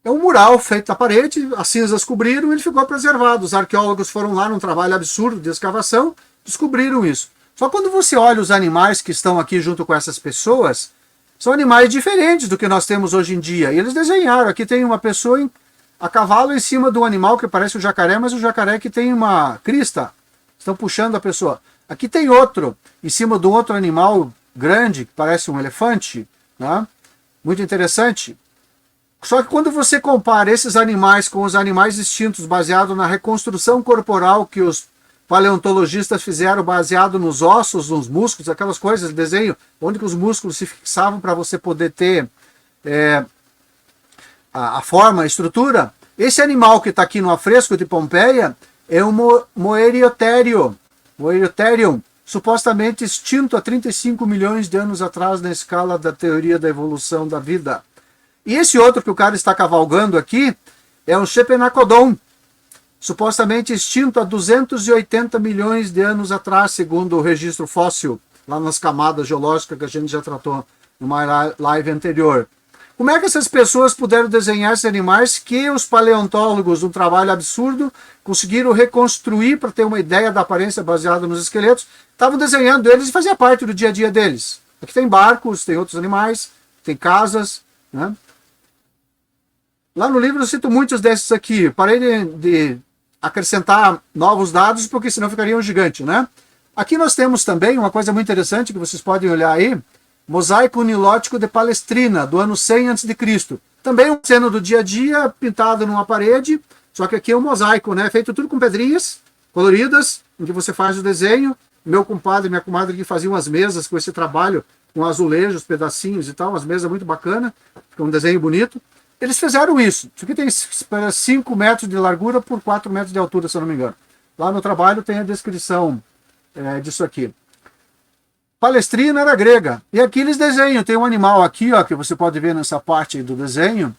É um mural feito na parede, as cinzas cobriram e ele ficou preservado. Os arqueólogos foram lá num trabalho absurdo de escavação, descobriram isso. Só quando você olha os animais que estão aqui junto com essas pessoas, são animais diferentes do que nós temos hoje em dia. E eles desenharam, aqui tem uma pessoa a cavalo em cima de um animal que parece um jacaré, mas o jacaré que tem uma crista. Estão puxando a pessoa. Aqui tem outro, em cima de um outro animal grande, que parece um elefante. Né? Muito interessante. Só que quando você compara esses animais com os animais extintos, baseado na reconstrução corporal que os paleontologistas fizeram, baseado nos ossos, nos músculos, aquelas coisas, desenho, onde que os músculos se fixavam para você poder ter a forma, a estrutura. Esse animal que está aqui no afresco de Pompeia é um Moeriotherium, supostamente extinto há 35 milhões de anos atrás na escala da teoria da evolução da vida. E esse outro que o cara está cavalgando aqui é um Chepenacodon, supostamente extinto há 280 milhões de anos atrás, segundo o registro fóssil, lá nas camadas geológicas que a gente já tratou numa live anterior. Como é que essas pessoas puderam desenhar esses animais que os paleontólogos, um trabalho absurdo, conseguiram reconstruir para ter uma ideia da aparência baseada nos esqueletos, estavam desenhando eles e fazia parte do dia a dia deles. Aqui tem barcos, tem outros animais, tem casas, né? Lá no livro eu cito muitos desses aqui. Parei de acrescentar novos dados, porque senão ficaria um gigante, né? Aqui nós temos também uma coisa muito interessante que vocês podem olhar aí, mosaico nilótico de Palestrina, do ano 100 a.C. Também uma cena do dia a dia, pintada numa parede, só que aqui é um mosaico, né? Feito tudo com pedrinhas coloridas, em que você faz o desenho. Meu compadre e minha comadre que faziam as mesas com esse trabalho, com azulejos, pedacinhos e tal, umas mesas muito bacanas, com um desenho bonito. Eles fizeram isso. Isso aqui tem 5 metros de largura por 4 metros de altura, se eu não me engano. Lá no trabalho tem a descrição disso aqui. Palestrina era grega. E aqui eles desenham. Tem um animal aqui, ó, que você pode ver nessa parte do desenho.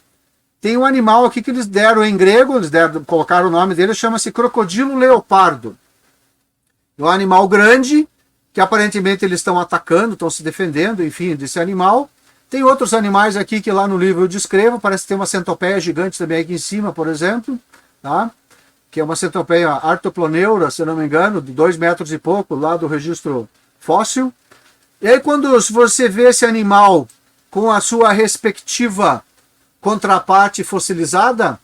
Tem um animal aqui que eles deram em grego, colocaram o nome dele, chama-se crocodilo leopardo. É um animal grande, que aparentemente eles estão atacando, estão se defendendo, enfim, desse animal. Tem outros animais aqui que lá no livro eu descrevo, parece que tem uma centopeia gigante também aqui em cima, por exemplo, tá? Que é uma centopeia artoploneura, se não me engano, de 2 metros e pouco, lá do registro fóssil. E aí quando você vê esse animal com a sua respectiva contraparte fossilizada,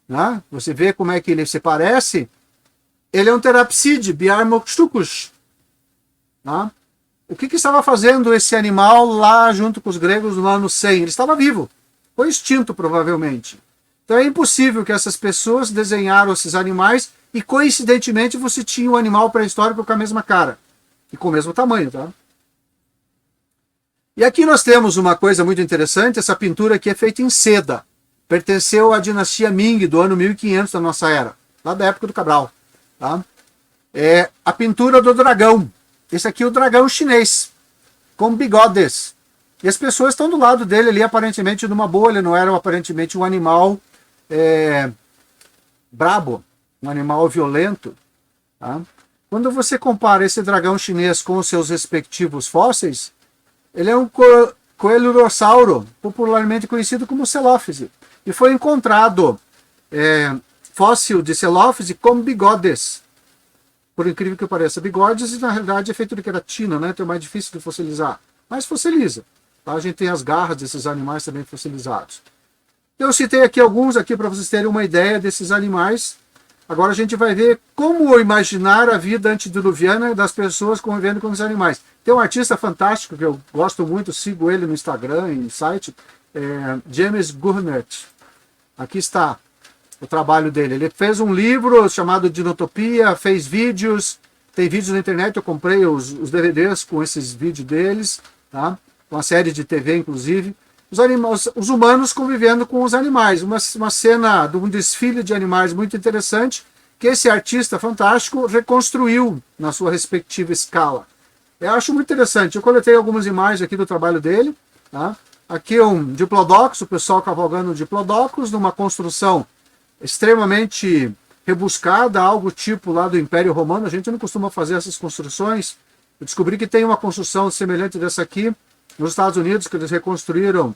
né? Você vê como é que ele se parece, ele é um terapside, Biarmoxucus, tá? O que estava fazendo esse animal lá junto com os gregos no ano 100? Ele estava vivo. Foi extinto, provavelmente. Então é impossível que essas pessoas desenharam esses animais e, coincidentemente, você tinha um animal pré-histórico com a mesma cara. E com o mesmo tamanho, tá? E aqui nós temos uma coisa muito interessante. Essa pintura aqui é feita em seda. Pertenceu à dinastia Ming, do ano 1500 da nossa era. Lá da época do Cabral. Tá? É a pintura do dragão. Esse aqui é o dragão chinês, com bigodes. E as pessoas estão do lado dele ali, aparentemente numa boa. Ele não era aparentemente um animal brabo, um animal violento. Tá? Quando você compara esse dragão chinês com os seus respectivos fósseis, ele é um coelurossauro, popularmente conhecido como celófise. E foi encontrado fóssil de celófise com bigodes. Por incrível que pareça, bigodes, na realidade, é feito de queratina, né? Então é mais difícil de fossilizar. Mas fossiliza. Tá? A gente tem as garras desses animais também fossilizados. Eu citei aqui alguns aqui para vocês terem uma ideia desses animais. Agora a gente vai ver como imaginar a vida antediluviana das pessoas convivendo com os animais. Tem um artista fantástico que eu gosto muito, sigo ele no Instagram e no site, James Gurnert. Aqui está o trabalho dele. Ele fez um livro chamado Dinotopia, fez vídeos, tem vídeos na internet, eu comprei os DVDs com esses vídeos deles, tá? Uma série de TV, inclusive. Os humanos convivendo com os animais. Uma cena de um desfile de animais muito interessante, que esse artista fantástico reconstruiu na sua respectiva escala. Eu acho muito interessante. Eu coletei algumas imagens aqui do trabalho dele. Tá? Aqui é um diplodocus, o pessoal cavalgando um diplodocus, numa construção extremamente rebuscada, algo tipo lá do Império Romano. A gente não costuma fazer essas construções. Eu descobri que tem uma construção semelhante dessa aqui nos Estados Unidos, que eles reconstruíram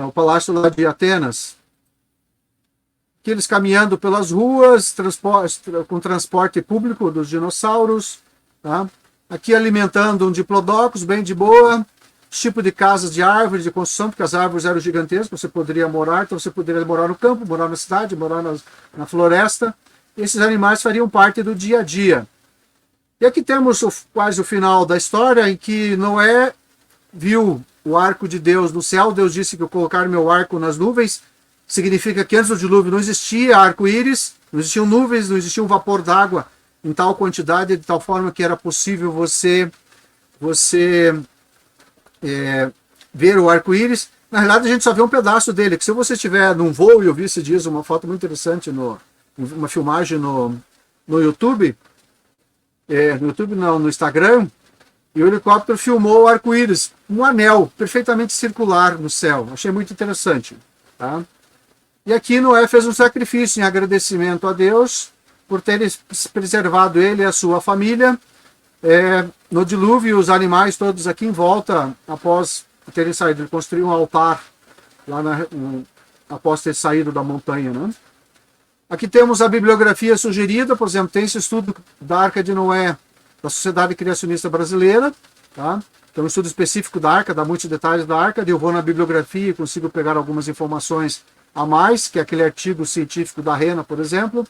o palácio lá de Atenas. Aqui eles caminhando pelas ruas, com transporte público dos dinossauros. Tá? Aqui alimentando um diplodocus, bem de boa. Tipo de casas de árvores, de construção, porque as árvores eram gigantescas, você poderia morar, então você poderia morar no campo, morar na cidade, morar na floresta. Esses animais fariam parte do dia a dia. E aqui temos quase o final da história, em que Noé viu o arco de Deus no céu. Deus disse que eu colocar meu arco nas nuvens. Significa que antes do dilúvio não existia arco-íris, não existiam nuvens, não existia um vapor d'água em tal quantidade, de tal forma que era possível você ver o arco-íris. Na realidade, a gente só vê um pedaço dele, que se você estiver num voo, e eu vi esses dias uma foto muito interessante, uma filmagem no YouTube, no Instagram, e o helicóptero filmou o arco-íris, um anel perfeitamente circular no céu. Achei muito interessante. Tá? E aqui Noé fez um sacrifício em agradecimento a Deus por ter preservado ele e a sua família. No dilúvio, os animais todos aqui em volta, após terem saído, ele construiu um altar lá após ter saído da montanha. Né? Aqui temos a bibliografia sugerida, por exemplo, tem esse estudo da Arca de Noé, da Sociedade Criacionista Brasileira, tá? Que é um estudo específico da Arca, dá muitos detalhes da Arca. Eu vou na bibliografia e consigo pegar algumas informações a mais, que é aquele artigo científico da Rena, por exemplo.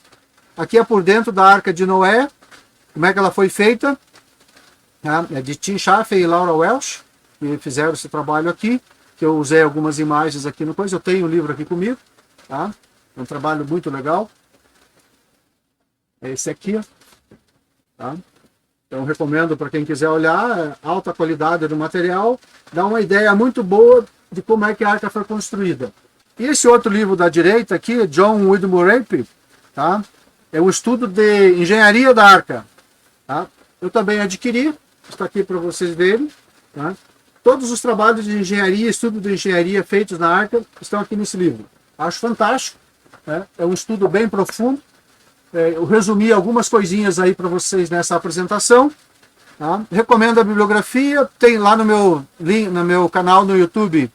Aqui é por dentro da Arca de Noé, como é que ela foi feita. É de Tim Chaffee e Laura Welsh, que fizeram esse trabalho aqui, que eu usei algumas imagens aqui no coisa. Eu tenho o livro aqui comigo, tá? É um trabalho muito legal. É esse aqui, tá? Então recomendo para quem quiser olhar, alta qualidade do material, dá uma ideia muito boa de como é que a arca foi construída. E esse outro livro da direita aqui, John Widmore, tá? É um estudo de engenharia da arca. Tá? Eu também adquiri, está aqui para vocês verem. Tá? Todos os trabalhos de engenharia, estudo de engenharia feitos na arca, estão aqui nesse livro. Acho fantástico, né? É um estudo bem profundo. Eu resumi algumas coisinhas aí para vocês nessa apresentação. Tá? Recomendo a bibliografia, tem lá no meu canal no YouTube.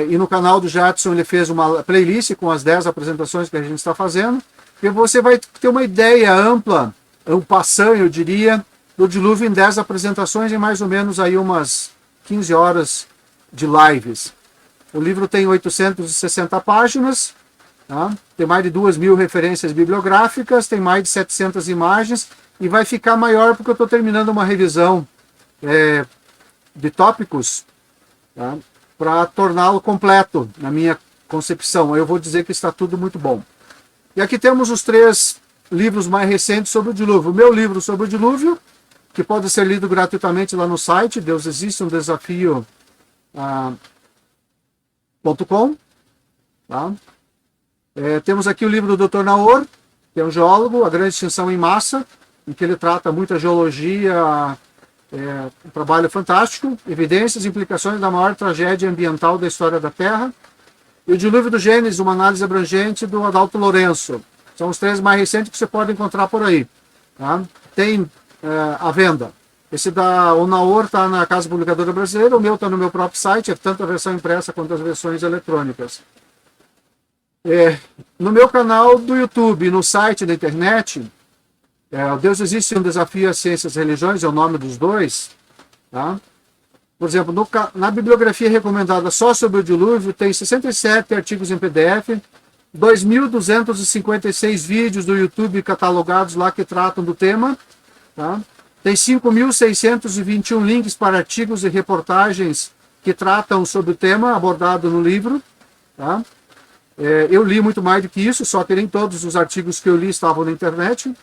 E no canal do Jadson ele fez uma playlist com as 10 apresentações que a gente está fazendo. E você vai ter uma ideia ampla, um passant, eu diria, do dilúvio em 10 apresentações em mais ou menos aí umas 15 horas de lives. O livro tem 860 páginas, tá? Tem mais de 2.000 referências bibliográficas, tem mais de 700 imagens e vai ficar maior porque eu estou terminando uma revisão de tópicos, tá? Para torná-lo completo na minha concepção. Eu vou dizer que está tudo muito bom. E aqui temos os 3 livros mais recentes sobre o dilúvio. O meu livro sobre o dilúvio, que pode ser lido gratuitamente lá no site, Deus Existe, um Desafio.com. Tá? Temos aqui o livro do Dr. Naor, que é um geólogo, A Grande Extinção em Massa, em que ele trata muita geologia, um trabalho fantástico, evidências e implicações da maior tragédia ambiental da história da Terra. E o Dilúvio do Gênesis, uma análise abrangente do Adalto Lourenço. São os 3 mais recentes que você pode encontrar por aí. Tá? Tem à venda. Esse da Naor está na Casa Publicadora Brasileira, o meu está no meu próprio site, é tanto a versão impressa quanto as versões eletrônicas. No meu canal do YouTube, no site da internet, Deus Existe, um Desafio às Ciências e Religiões, é o nome dos dois. Tá? Por exemplo, na bibliografia recomendada só sobre o dilúvio, tem 67 artigos em PDF, 2.256 vídeos do YouTube catalogados lá que tratam do tema. Tá? Tem 5.621 links para artigos e reportagens que tratam sobre o tema abordado no livro. Tá? Eu li muito mais do que isso, só que nem todos os artigos que eu li estavam na internet.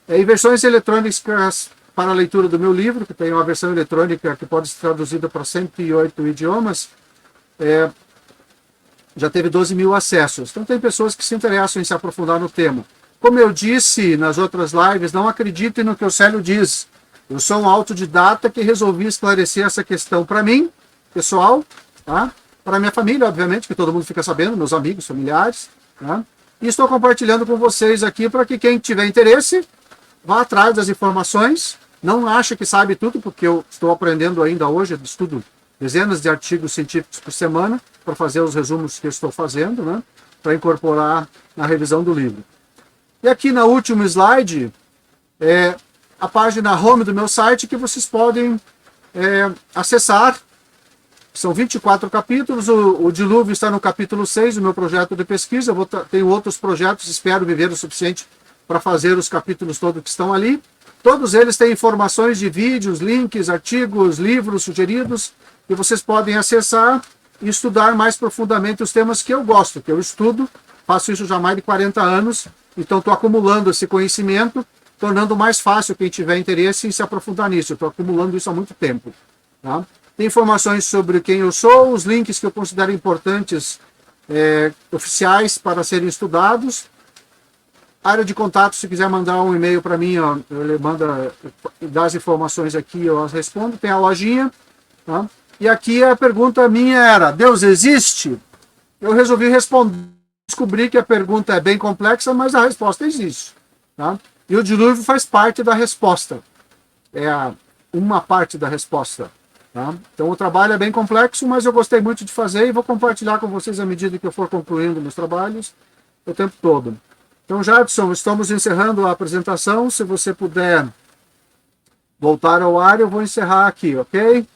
E versões eletrônicas para a leitura do meu livro, que tem uma versão eletrônica que pode ser traduzida para 108 idiomas, já teve 12.000 acessos. Então tem pessoas que se interessam em se aprofundar no tema. Como eu disse nas outras lives, não acreditem no que o Célio diz. Eu sou um autodidata que resolvi esclarecer essa questão para mim, pessoal, tá? Para minha família, obviamente, que todo mundo fica sabendo, meus amigos, familiares. Tá? E estou compartilhando com vocês aqui para que quem tiver interesse vá atrás das informações. Não acha que sabe tudo, porque eu estou aprendendo ainda hoje, estudo dezenas de artigos científicos por semana para fazer os resumos que eu estou fazendo, né? Para incorporar na revisão do livro. E aqui no último slide, a página home do meu site que vocês podem acessar. São 24 capítulos, o dilúvio está no capítulo 6 do meu projeto de pesquisa. Tenho outros projetos, espero viver o suficiente para fazer os capítulos todos que estão ali. Todos eles têm informações de vídeos, links, artigos, livros sugeridos, que vocês podem acessar e estudar mais profundamente os temas que eu gosto, que eu estudo, faço isso já há mais de 40 anos, então estou acumulando esse conhecimento, tornando mais fácil quem tiver interesse em se aprofundar nisso. Estou acumulando isso há muito tempo. Tá? Tem informações sobre quem eu sou, os links que eu considero importantes, oficiais para serem estudados. Área de contato, se quiser mandar um e-mail para mim, ó, ele manda, dá as informações aqui, eu as respondo. Tem a lojinha. Tá? E aqui a pergunta minha era, Deus existe? Eu resolvi responder, descobri que a pergunta é bem complexa, mas a resposta existe. Tá? E o dilúvio faz parte da resposta. É uma parte da resposta. Tá? Então o trabalho é bem complexo, mas eu gostei muito de fazer e vou compartilhar com vocês à medida que eu for concluindo meus trabalhos o tempo todo. Então, Jadson, estamos encerrando a apresentação. Se você puder voltar ao ar, eu vou encerrar aqui, ok?